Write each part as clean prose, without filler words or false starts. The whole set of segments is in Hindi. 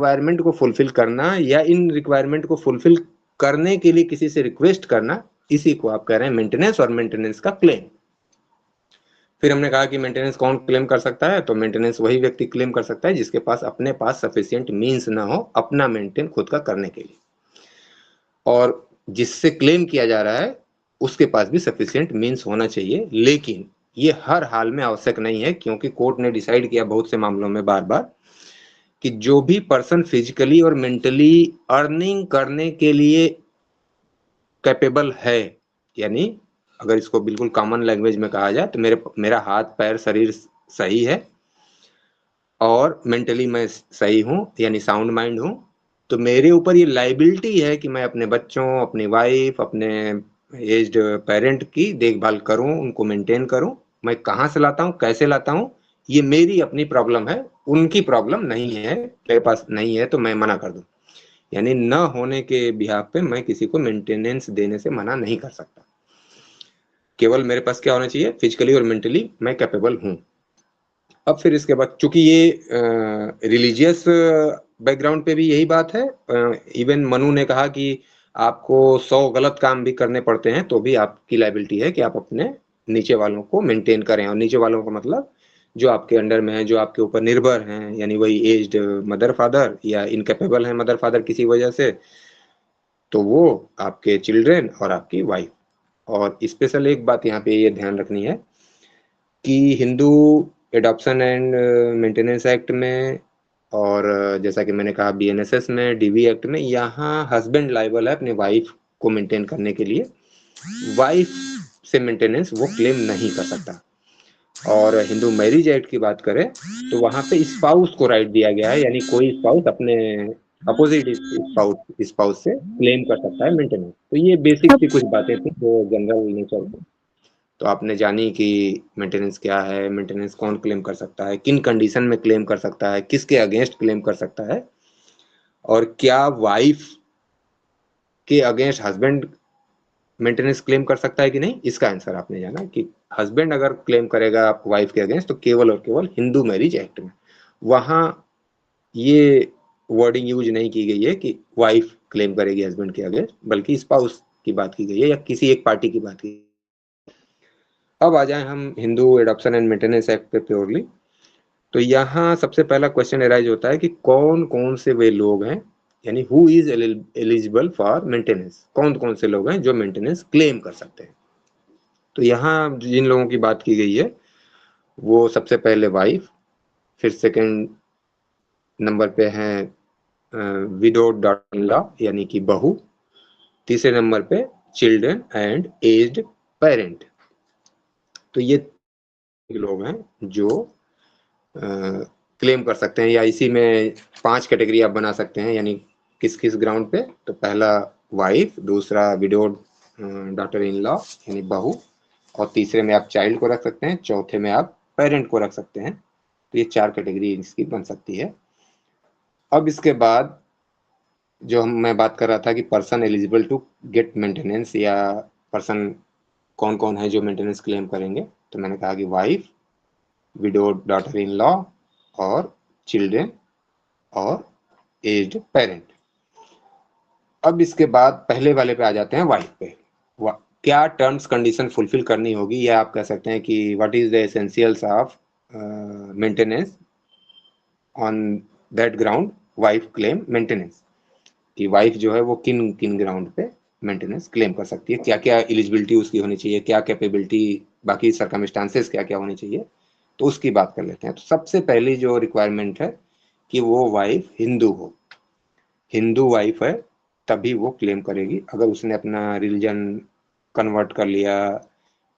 रिक्वायरमेंट को फुलफिल करना या इन रिक्वायरमेंट को फुलफिल करने के लिए किसी से रिक्वेस्ट करना, इसी को आप कह रहे हैं मेंटेनेंस और मेंटेनेंस का क्लेम। फिर हमने कहा कि मेंटेनेंस कौन क्लेम कर सकता है, तो मेंटेनेंस वही व्यक्ति क्लेम कर सकता है जिसके पास अपने पास सफिशिएंट मींस ना हो अपना मेंटेन खुद का करने के लिए, और जिससे क्लेम किया जा रहा है उसके पास भी सफिशिएंट मींस होना चाहिए। लेकिन ये हर हाल में आवश्यक नहीं है, क्योंकि कोर्ट ने डिसाइड किया बहुत से मामलों में बार बार कि जो भी पर्सन फिजिकली और मेंटली अर्निंग करने के लिए कैपेबल है, यानी अगर इसको बिल्कुल कॉमन लैंग्वेज में कहा जाए तो मेरा हाथ पैर शरीर सही है और मेंटली मैं सही हूँ यानी साउंड माइंड हूँ, तो मेरे ऊपर ये लाइबिलिटी है कि मैं अपने बच्चों, अपनी वाइफ, अपने एज्ड पेरेंट की देखभाल करूं, उनको मेंटेन करूं। मैं कहाँ से लाता हूँ, कैसे लाता हूँ, ये मेरी अपनी प्रॉब्लम है, उनकी प्रॉब्लम नहीं है। मेरे पास नहीं है तो मैं मना कर दूं, यानी न होने के बिहाफ पे मैं किसी को मेंटेनेंस देने से मना नहीं कर सकता। केवल मेरे पास क्या होना चाहिए, फिजिकली और मेंटली मैं कैपेबल हूँ। अब फिर इसके बाद चूंकि ये रिलीजियस बैकग्राउंड पे भी यही बात है, इवन मनु ने कहा कि आपको 100 गलत काम भी करने पड़ते हैं तो भी आपकी लायबिलिटी है कि आप अपने नीचे वालों को मेंटेन करें, और नीचे वालों का मतलब जो आपके अंडर में है, जो आपके ऊपर निर्भर हैं, यानी वही एज्ड मदर फादर या इनकेपेबल है मदर फादर किसी वजह से, तो वो आपके चिल्ड्रेन और आपकी वाइफ। और स्पेशल एक बात यहाँ पे ये ध्यान रखनी है कि Hindu adoption and maintenance act में और जैसा कि मैंने कहा बीएनएसएस में, डीवी एक्ट में, यहाँ हस्बैंड लायबल है अपने वाइफ को मेंटेन करने के लिए, वाइफ से मेंटेनेंस वो क्लेम नहीं कर सकता। और हिंदू मैरिज एक्ट की बात करें तो वहां पे स्पाउस को राइट दिया गया है, यानी कोई स्पाउस अपने अपोजिट स्पाउस से क्लेम कर सकता है मेंटेनेंस। तो ये बेसिक सी कुछ बातें थी जो जनरल नेचर थी, तो आपने जानी कि मेंटेनेंस क्या है, मेंटेनेंस कौन क्लेम कर सकता है, किन कंडीशन में क्लेम कर सकता है, किसके अगेंस्ट क्लेम कर सकता है, और क्या वाइफ के अगेंस्ट हस्बैंड मेंटेनेंस क्लेम कर सकता है कि नहीं। इसका आंसर आपने जाना कि हस्बैंड अगर क्लेम करेगा वाइफ के अगेंस्ट तो केवल और केवल हिंदू मैरिज एक्ट में, वहां ये वर्डिंग यूज नहीं की गई है कि वाइफ क्लेम करेगी हस्बैंड के अगेंस्ट, बल्कि स्पाउस की बात की गई है या किसी एक पार्टी की बात की। अब आ जाए हम Hindu adoption and maintenance act पे प्योरली, तो यहाँ सबसे पहला क्वेश्चन एराइज होता है कि कौन कौन से वे लोग हैं, यानी who is eligible for maintenance, कौन कौन से लोग हैं जो मेंटेनेंस क्लेम कर सकते हैं। तो यहाँ जिन लोगों की बात की गई है वो सबसे पहले वाइफ, फिर सेकंड नंबर पे हैं विडो डॉटर इन लॉ यानी कि बहू, तीसरे नंबर पे चिल्ड्रन एंड एज्ड पेरेंट। तो ये लोग हैं जो क्लेम कर सकते हैं, या इसी में 5 कैटेगरी आप बना सकते हैं, यानी किस किस ग्राउंड पे। तो पहला वाइफ, दूसरा विडोड डॉटर इन लॉ यानी बहू, और तीसरे में आप चाइल्ड को रख सकते हैं, चौथे में आप पेरेंट को रख सकते हैं। तो ये 4 कैटेगरी इसकी बन सकती है। अब इसके बाद जो मैं बात कर रहा था कि person eligible to get maintenance, या पर्सन कौन कौन है जो मेंटेनेंस क्लेम करेंगे, तो मैंने कहा कि wife, window daughter in law और चिल्ड्रन और एज्ड पेरेंट। अब इसके बाद पहले वाले पे आ जाते हैं वाइफ पे। क्या टर्म्स कंडीशन फुलफिल करनी होगी, या आप कह सकते हैं कि what is the essentials of maintenance on that ground wife claim maintenance, कि वाइफ जो है वो किन किन ग्राउंड पे मेंटेनेंस क्लेम कर सकती है, क्या क्या एलिजिबिलिटी उसकी होनी चाहिए, क्या कैपेबिलिटी, बाकी सर्कमस्टांसेस क्या क्या होनी चाहिए, तो उसकी बात कर लेते हैं। तो सबसे पहली जो रिक्वायरमेंट है कि वो वाइफ हिंदू हो, हिंदू वाइफ है तभी वो क्लेम करेगी। अगर उसने अपना रिलीजन कन्वर्ट कर लिया,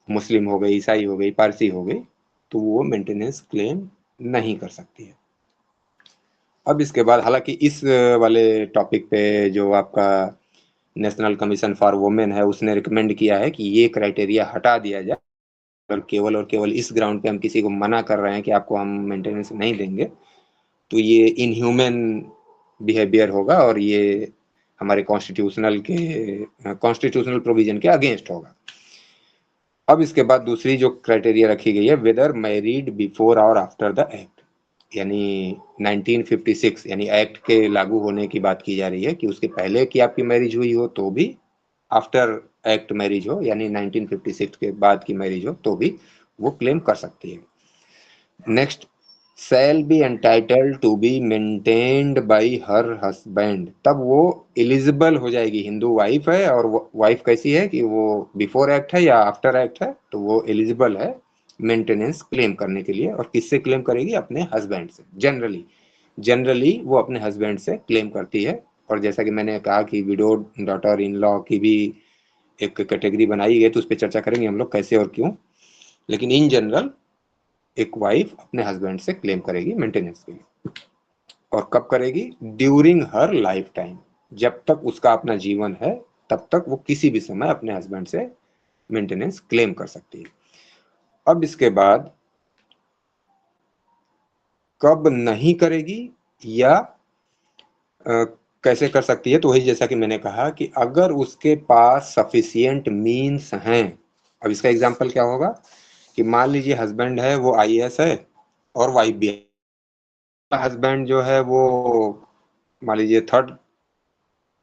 मुस्लिम हो गई, ईसाई हो गई, पारसी हो गई, तो वो मेंटेनेंस क्लेम नहीं कर सकती है। अब इसके बाद हालांकि इस वाले टॉपिक पे जो आपका नेशनल कमीशन फॉर वुमेन है उसने रिकमेंड किया है कि ये क्राइटेरिया हटा दिया जाए। अगर केवल और केवल इस ग्राउंड पे हम किसी को मना कर रहे हैं कि आपको हम मेंटेनेंस नहीं देंगे, तो ये इनह्यूमन बिहेवियर होगा और ये हमारे कॉन्स्टिट्यूशनल प्रोविजन के अगेंस्ट होगा। अब इसके बाद दूसरी जो क्राइटेरिया रखी गई है, वेदर मैरिड बिफोर और आफ्टर द एक्ट, यानी 1956 यानी एक्ट के लागू होने की बात की जा रही है कि उसके पहले की आपकी मैरिज हुई हो तो भी, आफ्टर एक्ट मैरिज हो यानी 1956 के बाद की मैरिज हो तो भी वो क्लेम कर सकती है। Next, shall be entitled to be maintained by her husband, तब वो एलिजिबल हो जाएगी। हिंदू वाइफ है और वाइफ कैसी है कि वो बिफोर एक्ट है या आफ्टर एक्ट है, तो वो एलिजिबल है मेंटेनेंस क्लेम करने के लिए। और किससे क्लेम करेगी? अपने हस्बैंड से। जनरली वो अपने हस्बैंड से क्लेम करती है। और जैसा कि मैंने कहा कि विडो डॉटर इन लॉ की भी एक कैटेगरी बनाई गई, तो उस पर चर्चा करेंगे हम लोग कैसे और क्यों। लेकिन इन जनरल एक वाइफ अपने हस्बैंड से क्लेम करेगी मेंटेनेंस के लिए। और कब करेगी? ड्यूरिंग हर लाइफ टाइम, जब तक उसका अपना जीवन है तब तक वो किसी भी समय अपने हस्बैंड से मेंटेनेंस क्लेम कर सकती है। अब इसके बाद कब नहीं करेगी या कैसे कर सकती है, तो वही जैसा कि मैंने कहा कि अगर उसके पास सफिशिएंट मीन्स हैं। अब इसका एग्जांपल क्या होगा कि मान लीजिए हस्बैंड है वो आईएएस है और वाइफ भी है। हस्बैंड जो है वो मान लीजिए 3rd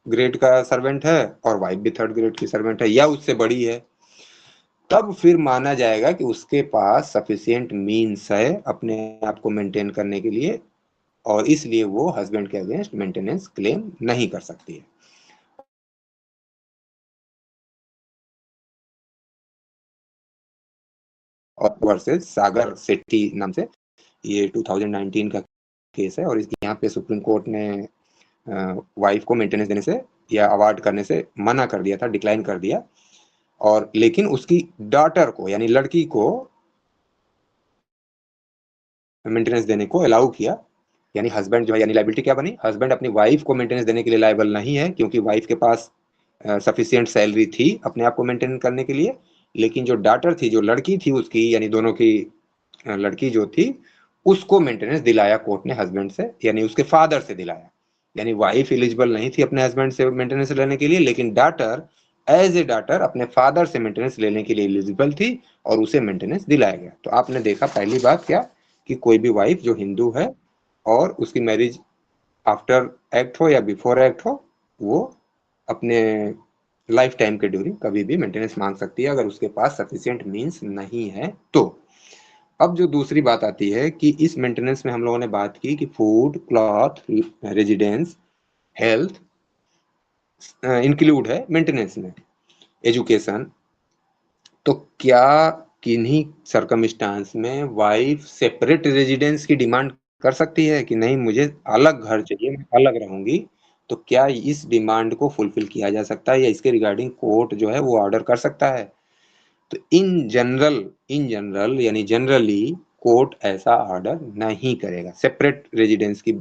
ग्रेड का सर्वेंट है और वाइफ भी 3rd ग्रेड की सर्वेंट है या उससे बड़ी है, तब फिर माना जाएगा कि उसके पास सफिशिएंट मीन्स है अपने आप को मेंटेन करने के लिए, और इसलिए वो हस्बैंड के अगेंस्ट मेंटेनेंस क्लेम नहीं कर सकती है। और वर्सेस सागर सेट्टी नाम से, ये 2019 का केस है। और यहाँ पे सुप्रीम कोर्ट ने वाइफ को मेंटेनेंस देने से या अवार्ड करने से मना कर दिया था, डिक्लाइन कर दिया। और लेकिन उसकी डॉटर को यानी लड़की को मेंटेनेंस देने को अलाउ किया। यानी हस्बैंड जो है, यानी लायबिलिटी क्या बनी? हस्बैंड अपनी वाइफ को मेंटेनेंस देने के लिए लायबल नहीं है क्योंकि वाइफ के पास सफिशिएंट सैलरी थी अपने आप को मेंटेन करने के लिए। लेकिन जो डॉटर थी, जो लड़की थी उसकी, यानी दोनों की लड़की जो थी, उसको मेंटेनेंस दिलाया कोर्ट ने हस्बैंड से, यानी उसके फादर से दिलाया। यानी वाइफ एलिजिबल नहीं थी अपने हस्बैंड से मेंटेनेंस लेने के लिए, लेकिन डॉटर एज ए डॉटर अपने फादर से मेंटेनेंस लेने के लिए एलिजिबल थी और उसे मेंटेनेंस दिलाया गया। तो आपने देखा पहली बात क्या कि कोई भी वाइफ जो हिंदू है और उसकी मैरिज आफ्टर एक्ट हो या बिफोर एक्ट हो, वो अपने लाइफ टाइम के ड्यूरिंग कभी भी मेंटेनेंस मांग सकती है अगर उसके पास सफिशिएंट मीन्स नहीं है तो। अब जो दूसरी बात आती है कि इस मेंटेनेंस में हम लोगों ने बात की कि food, cloth, residence, health include है मेंटेनेंस में, एजुकेशन। तो क्या किन्हीं सरकमस्टांस में वाइफ सेपरेट रेजिडेंस की डिमांड कर सकती है कि नहीं मुझे अलग घर चाहिए, मैं अलग रहूंगी? तो क्या इस डिमांड को फुलफिल किया जा सकता है या इसके रिगार्डिंग कोर्ट जो है वो ऑर्डर कर सकता है? तो इन जनरल यानी जनरली कोर्ट ऐसा ऑर्डर नहीं करेगा, सेपरेट रेजिडेंस की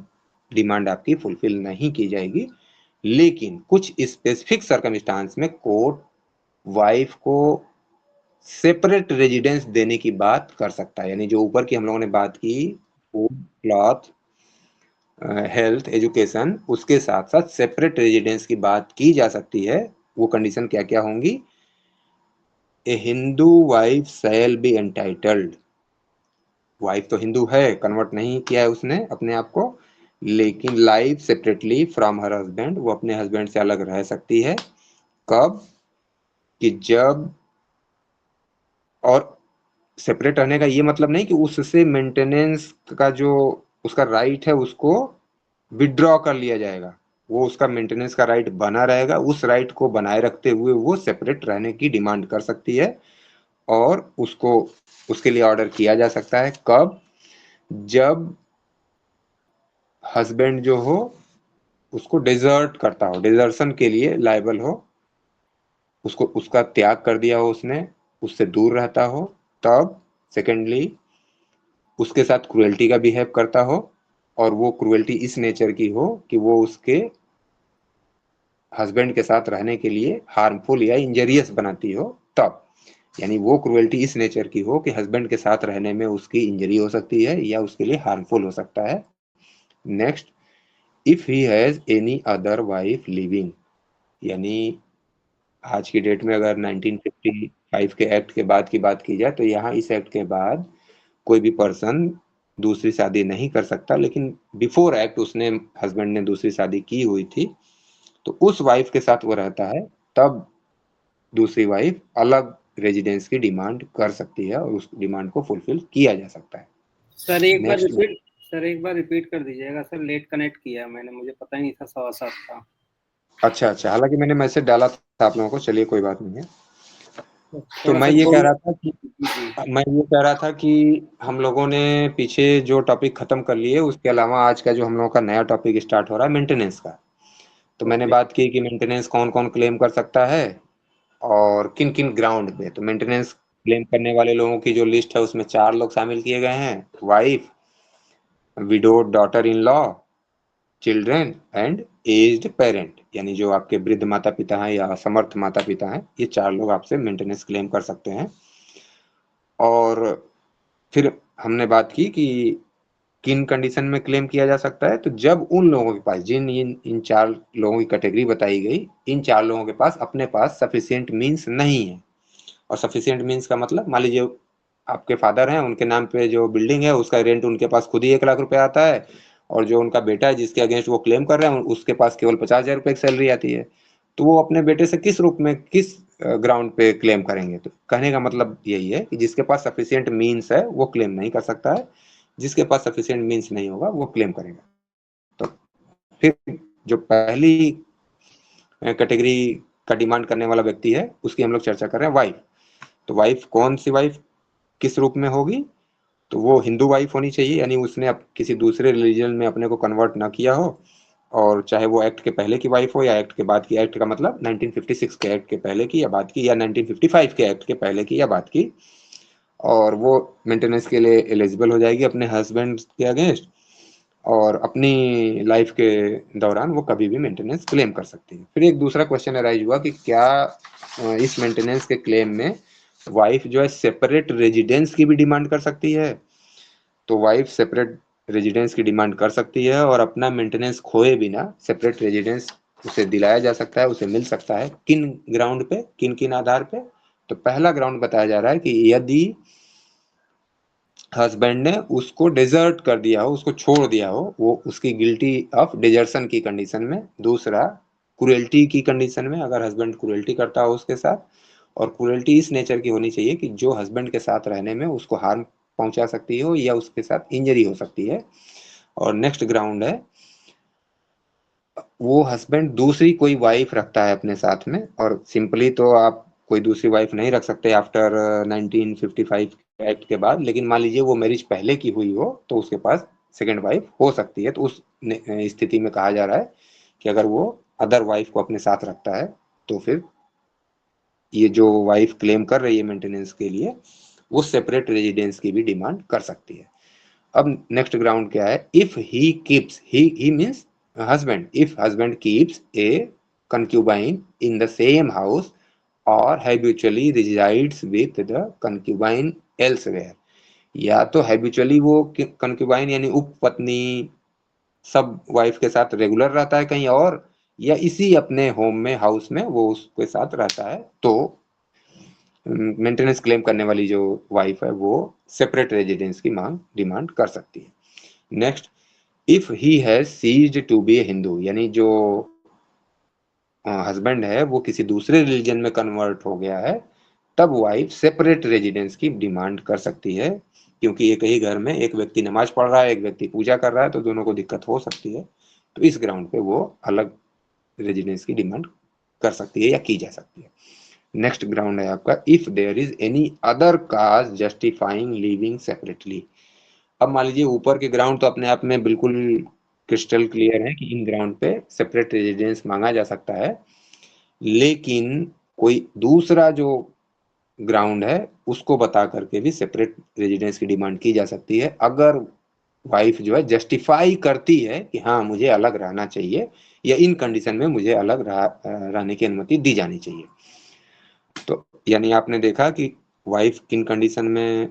डिमांड आपकी फुलफिल नहीं की जाएगी। लेकिन कुछ स्पेसिफिक सरकमस्टांस में कोर्ट वाइफ को सेपरेट रेजिडेंस देने की बात कर सकता है। यानी जो ऊपर की हम लोगों ने बात की, फूड, क्लॉथ, हेल्थ, एजुकेशन, उसके साथ साथ सेपरेट रेजिडेंस की बात की जा सकती है। वो कंडीशन क्या क्या होंगी? A Hindu wife shall be entitled, wife तो हिंदू है, कन्वर्ट नहीं किया है उसने अपने आप को, लेकिन life separately from her husband, वो अपने हस्बैंड से अलग रह सकती है। कब? कि जब, और सेपरेट रहने का ये मतलब नहीं कि उससे मेंटेनेंस का जो उसका राइट है उसको विड्रॉ कर लिया जाएगा। वो उसका मेंटेनेंस का राइट बना रहेगा, उस राइट को बनाए रखते हुए वो सेपरेट रहने की डिमांड कर सकती है। और उसको उसके लिए ऑर्डर किया जा सकता है कब? जब हस्बैंड जो हो उसको डिजर्ट करता हो, डिजर्शन के लिए लायबल हो, उसको उसका त्याग कर दिया हो उसने, उससे दूर रहता हो, तब। सेकेंडली, उसके साथ क्रुएल्टी का बिहेव करता हो और वो क्रुएल्टी इस नेचर की हो कि वो उसके हस्बैंड के साथ रहने के लिए हार्मफुल या इंजरियस बनाती हो, तब। यानी वो क्रुएल्टी इस नेचर की हो कि हस्बैंड के साथ रहने में उसकी इंजरी हो सकती है या उसके लिए हार्मफुल हो सकता है। Next, if he has any other wife living, यानी आज की डेट में अगर 1955 के एक्ट के बाद की बात की जाए तो यहाँ इस एक्ट के बाद कोई भी पर्सन दूसरी शादी नहीं कर सकता, लेकिन बिफोर एक्ट उसने हस्बैंड ने दूसरी शादी की हुई थी, तो उस वाइफ के साथ वो रहता है, तब दूसरी वाइफ अलग रेजिडेंस की डिमांड कर सकती है और उस डिमांड को फुलफिल किया जा सकता है। नेक्स्ट। सर एक बार रिपीट कर दीजिएगा सर, लेट कनेक्ट किया मैंने, मुझे पता ही नहीं था 7:15 था। अच्छा, हालांकि मैंने मैसेज डाला था आप लोगों को, चलिए कोई बात नहीं है। तो थोड़ा सा खोल जी। मैं ये कह रहा था कि हम लोगों ने पीछे जो टॉपिक खत्म कर लिए, उसके अलावा आज का जो हम लोगों का नया टॉपिक स्टार्ट हो रहा है मेंटेनेंस का। तो मैंने ओके। बात की कि मेंटेनेंस कौन कौन क्लेम कर सकता है और किन किन ग्राउंड पे। तो मेंटेनेंस क्लेम करने वाले लोगों की जो लिस्ट है उसमें 4 लोग शामिल किए गए हैं: wife, window, daughter in law, children and aged parent. यानी जो आपके वृद्ध माता पिता हैं या असमर्थ माता पिता हैं, ये 4 लोग आपसे मेंटेनेंस क्लेम कर सकते हैं। और फिर हमने बात की कि किन कंडीशन में क्लेम किया जा सकता है। तो जब उन लोगों के पास, जिन इन 4 लोगों की कैटेगरी बताई गई, इन 4 लोगों के पास अपने पास सफिशिएंट मींस नहीं है। और सफिशिएंट मींस का मतलब, मान लीजिए आपके फादर हैं, उनके नाम पे जो बिल्डिंग है उसका रेंट उनके पास खुद ही 1 लाख रुपए आता है, और जो उनका बेटा है जिसके अगेंस्ट वो क्लेम कर रहे हैं, उसके पास केवल 50,000 रुपए की सैलरी आती है। तो वो अपने बेटे से किस रूप में, किस ग्राउंड पे क्लेम करेंगे? तो कहने का मतलब यही है कि जिसके पास सफिशिएंट मींस है वो क्लेम नहीं कर सकता है, जिसके पास सफिशिएंट मींस नहीं होगा वो क्लेम करेगा। तो फिर जो पहली कैटेगरी का डिमांड करने वाला व्यक्ति है उसकी हम लोग चर्चा कर रहे हैं, वाइफ। तो वाइफ, कौन सी वाइफ किस रूप में होगी? तो वो हिंदू वाइफ होनी चाहिए, यानी उसने किसी दूसरे रिलीजन में अपने को कन्वर्ट ना किया हो, और चाहे वो एक्ट के पहले की वाइफ हो या एक्ट के बाद की। एक्ट का मतलब 1956 के एक्ट के पहले की या बाद की, या 1955 के एक्ट के पहले की या बाद की। और वो मेंटेनेंस के लिए एलिजिबल हो जाएगी अपने हस्बैंड के अगेंस्ट, और अपनी लाइफ के दौरान वो कभी भी मेंटेनेंस क्लेम कर सकती है। फिर एक दूसरा क्वेश्चन अराइज हुआ कि क्या इस मेंटेनेंस के क्लेम में वाइफ जो है सेपरेट रेजिडेंस की भी डिमांड कर सकती है? तो वाइफ सेपरेट रेजिडेंस की डिमांड कर सकती है, और अपना मेंटेनेंस खोए बिना सेपरेट रेजिडेंस उसे दिलाया जा सकता है, उसे मिल सकता है। किन ग्राउंड पे, किन किन आधार पे? तो पहला ग्राउंड बताया जा रहा है कि यदि हस्बैंड ने उसको डिजर्ट कर दिया हो, उसको छोड़ दिया हो, वो उसकी गिल्टी ऑफ डिजर्शन की कंडीशन में। दूसरा, क्रुएल्टी की कंडीशन में, अगर हस्बैंड क्रुएल्टी करता हो उसके साथ, और क्रुएल्टी इस नेचर की होनी चाहिए कि जो हस्बैंड के साथ रहने में उसको हार्म पहुंचा सकती हो या उसके साथ इंजरी हो सकती है। और नेक्स्ट ग्राउंड है, वो हस्बैंड दूसरी कोई वाइफ रखता है अपने साथ में, और सिंपली तो आप कोई दूसरी वाइफ नहीं रख सकते आफ्टर 1955 एक्ट के बाद, लेकिन मान लीजिए वो मैरिज पहले की हुई हो तो उसके पास सेकंड वाइफ हो सकती है। तो उस स्थिति में कहा जा रहा है कि अगर वो अदर वाइफ को अपने साथ रखता है, तो फिर ये जो वाइफ क्लेम कर रही है मेंटेनेंस के लिए, वो सेपरेट रेजिडेंस की भी डिमांड कर सकती है। अब नेक्स्ट ग्राउंड क्या है? If he keeps, he means husband, if husband keeps a concubine in the same house और habitually resides with the concubine elsewhere. या तो हैबिचुअली वो कंक्यूबाइन यानी उपपत्नी सब वाइफ के साथ रेगुलर रहता है कहीं और, या इसी अपने होम में, हाउस में वो उसके साथ रहता है, तो मेंटेनेंस क्लेम करने वाली जो वाइफ है वो सेपरेट रेजिडेंस की मांग डिमांड कर सकती है। Next, if he has ceased to be a Hindu, यानी जो हस्बैंड है वो किसी दूसरे रिलीजन में कन्वर्ट हो गया है, तब वाइफ सेपरेट रेजिडेंस की डिमांड कर सकती है। क्योंकि एक ही घर में एक व्यक्ति नमाज पढ़ रहा है, एक व्यक्ति पूजा कर रहा है, तो दोनों को दिक्कत हो सकती है। तो इस ग्राउंड पे वो अलग रेजिडेंस की डिमांड कर सकती है या की जा सकती है। नेक्स्ट ग्राउंड है आपका, if there is any other cause justifying living separately. अब मान लीजिए ऊपर के ग्राउंड तो अपने आप में बिल्कुल क्रिस्टल क्लियर है कि इन ग्राउंड पे सेपरेट रेजिडेंस मांगा जा सकता है, लेकिन कोई दूसरा जो ग्राउंड है उसको बता करके भी सेपरेट रेजिडेंस की डिमांड की जा सकती है, अगर वाइफ जो है जस्टिफाई करती है कि हाँ मुझे अलग रहना चाहिए, या इन कंडीशन में मुझे अलग रहने की अनुमति दी जानी चाहिए। तो यानी आपने देखा कि वाइफ किन कंडीशन में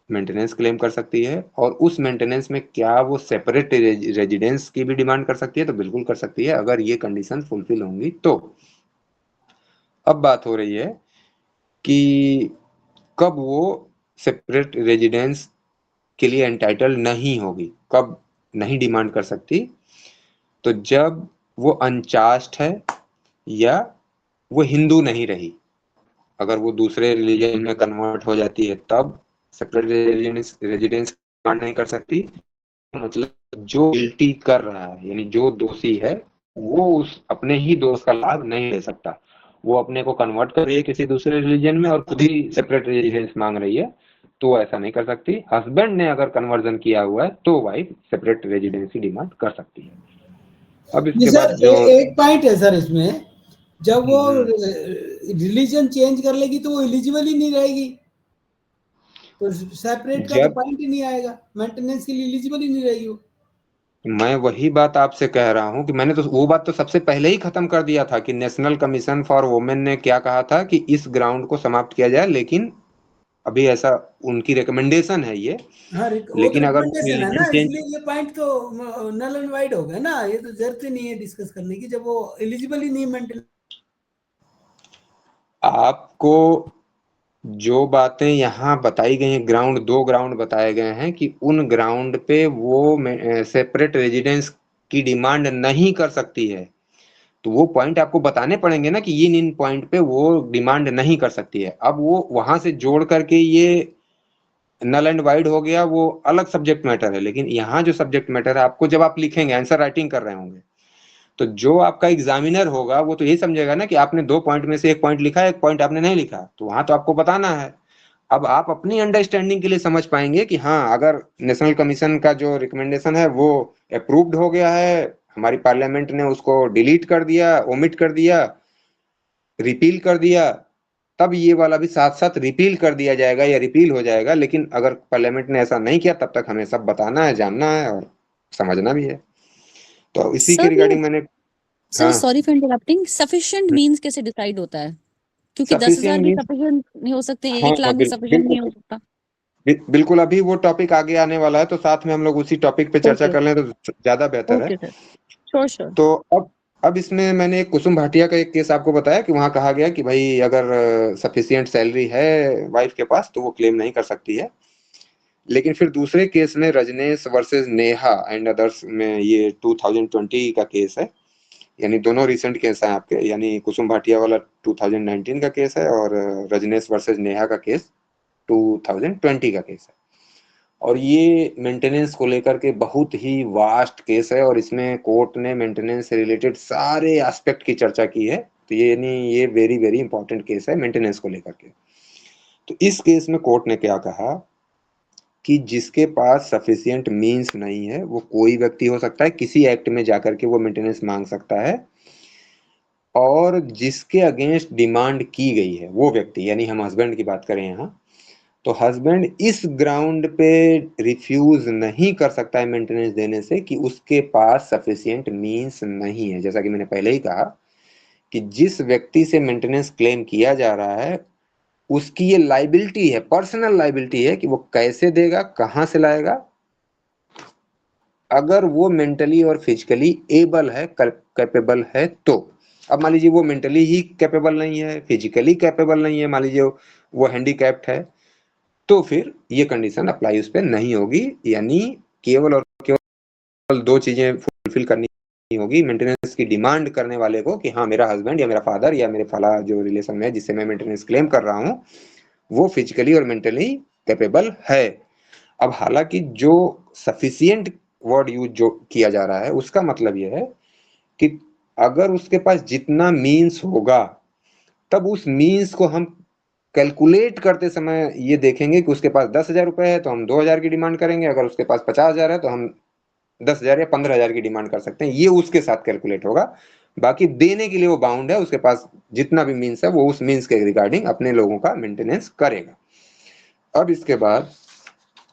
मेंटेनेंस क्लेम कर सकती है, और उस मेंटेनेंस में क्या वो सेपरेट रेजिडेंस की भी डिमांड कर सकती है? तो बिल्कुल कर सकती है, अगर ये कंडीशन फुलफिल होंगी तो। अब बात हो रही है कि कब वो सेपरेट रेजिडेंस के लिए एंटाइटल्ड नहीं होगी। कब नहीं डिमांड कर सकती? तो जब वो अनचास्ट है या वो हिंदू नहीं रही। अगर वो दूसरे रिलीजन में कन्वर्ट हो जाती है तब सेपरेट रेजिडेंस डिमांड नहीं कर सकती। मतलब जो गिल्टी कर रहा है यानी जो दोषी है वो उस अपने ही दोष का लाभ नहीं ले सकता। वो अपने को कन्वर्ट कर रही है किसी दूसरे रिलीजन में और खुद ही सेपरेट रेजिडेंस मांग रही है, तो ऐसा नहीं कर सकती। हस्बैंड ने अगर कन्वर्जन किया हुआ है तो वाइफ सेपरेट रेजिडेंसी डिमांड कर सकती है। अब जी इसके सर, बाद जो एक पॉइंट है सर इसमें, जब वो रिलीजन चेंज कर लेगी तो वो एलिजिबल ही नहीं रहेगी, तो सेपरेट का तो जब पॉइंट ही नहीं आएगा, मेंटेनेंस के लिए एलिजिबल ही नहीं रहेगी वो। मैं वही बात आपसे कह रहा हूं कि मैंने तो वो बात तो सबसे पहले ही खत्म कर दिया था कि नेशनल कमीशन फॉर वुमेन ने क्या कहा था कि इस ग्राउंड को समाप्त किया जाए, लेकिन अभी ऐसा उनकी रिकमेंडेशन है ये। हाँ, वो तो लेकिन अगर रिकमेंडेशन है रिलीजन ना, चेंज, इसलिए ये पॉइंट तो नल एंड वाइड हो गया ना, ये तो जरूरत ही नहीं है डिस्कस करने की जब वो एलिजिबल ही नहीं मेंटेन। आपको जो बातें यहाँ बताई गई हैं, ग्राउंड, 2 ग्राउंड बताए गए हैं कि उन ग्राउंड पे वो सेपरेट रेजिडेंस की डिमांड नहीं कर सकती है, तो वो पॉइंट आपको बताने पड़ेंगे ना कि इन पॉइंट पे वो डिमांड नहीं कर सकती है। अब वो वहां से जोड़ करके ये नल एंड वाइड हो गया, वो अलग सब्जेक्ट मैटर है। लेकिन यहाँ जो सब्जेक्ट मैटर है, आपको जब आप लिखेंगे, आंसर राइटिंग कर रहे होंगे, तो जो आपका एग्जामिनर होगा वो तो यही समझेगा ना कि आपने 2 पॉइंट में से 1 पॉइंट लिखा है, 1 पॉइंट आपने नहीं लिखा, तो वहां तो आपको बताना है। अब आप अपनी अंडरस्टैंडिंग के लिए समझ पाएंगे कि हाँ, अगर नेशनल कमीशन का जो रिकमेंडेशन है वो अप्रूव्ड हो गया है, हमारी पार्लियामेंट ने उसको डिलीट कर दिया, ओमिट कर दिया, रिपील कर दिया, तब ये वाला भी साथ साथ रिपील कर दिया जाएगा या रिपील हो जाएगा। लेकिन अगर पार्लियामेंट ने ऐसा नहीं किया तब तक हमें सब बताना है, जानना है और समझना भी है। तो इसी के सर रिगार्डिंग मैंने sir sorry for interrupting, sufficient means कैसे डिसाइड होता है? क्योंकि 10,000 सफिशिएंट भी मीन्स, सफिशिएंट नहीं हो सकते, हाँ 1 लाख भी सफिशिएंट नहीं हो सकता। बिल्कुल अभी वो टॉपिक आगे आने वाला है, तो साथ में हम लोग उसी टॉपिक पे चर्चा ओके कर लें तो ज्यादा बेहतर है। Okay sir, sure sure. तो अब इसमें मैंने एक कुसुम भाटिया का एक केस आपको बताया कि वहां कहा गया कि भाई अगर सफिशिएंट सैलरी है वाइफ के पास तो वो क्लेम नहीं कर सकती है। लेकिन फिर दूसरे केस में Rajnesh versus Neha and others में, ये 2020 का केस है, यानी दोनों रिसेंट केस हैं आपके, यानी कुसुम भाटिया वाला 2019 का केस है और रजनेश वर्सेस नेहा का केस 2020 का केस है। और ये मेंटेनेंस को लेकर के बहुत ही वास्ट केस है और इसमें कोर्ट ने मेंटेनेंस से रिलेटेड सारे एस्पेक्ट की चर्चा की है। तो ये यानी ये वेरी वेरी इंपॉर्टेंट केस है मेंटेनेंस को लेकर के। तो इस केस में कोर्ट ने क्या कहा कि जिसके पास सफिशिएंट मींस नहीं है, वो कोई व्यक्ति हो सकता है, किसी एक्ट में जाकर के वो मेंटेनेंस मांग सकता है, और जिसके अगेंस्ट डिमांड की गई है वो व्यक्ति, यानी हम हस्बैंड की बात करें यहाँ, तो हस्बैंड इस ग्राउंड पे रिफ्यूज नहीं कर सकता है मेंटेनेंस देने से कि उसके पास सफिशिएंट मींस नहीं है। जैसा कि मैंने पहले ही कहा कि जिस व्यक्ति से मेंटेनेंस क्लेम किया जा रहा है उसकी ये लाइबिलिटी है, पर्सनल लाइबिलिटी है कि वो कैसे देगा, कहां से लाएगा, अगर वो मेंटली और फिजिकली एबल है, कैपेबल है तो। अब मान लीजिए वो मेंटली ही कैपेबल नहीं है, फिजिकली कैपेबल नहीं है, मान लीजिए वो हैंडीकैप्ड है, तो फिर ये कंडीशन अप्लाई उस पर नहीं होगी। यानी केवल और केवल 2 चीजें फुलफिल करनी होगी मेंटेनेंस की डिमांड करने वाले को कि हाँ, मेरा हस्बैंड या मेरा फादर या मेरे फला जो रिलेशन में है जिससे मैं मेंटेनेंस क्लेम कर रहा हूँ वो फिजिकली और मेंटली कैपेबल है। अब हालांकि जो सफिशिएंट वर्ड यूज जो किया जा रहा है उसका मतलब यह है कि अगर उसके पास जितना मीन्स होगा तब उस मीन्स को हम कैलकुलेट करते समय ये देखेंगे कि उसके पास 10,000 रुपए है तो हम 2,000 की डिमांड करेंगे, अगर उसके पास 50,000 है तो हम 10,000 या 15,000 की डिमांड कर सकते हैं। ये उसके साथ कैलकुलेट होगा, बाकी देने के लिए वो बाउंड है, उसके पास जितना भी मीन्स है वो उस मीन्स के रिगार्डिंग अपने लोगों का मेंटेनेंस करेगा। अब इसके बाद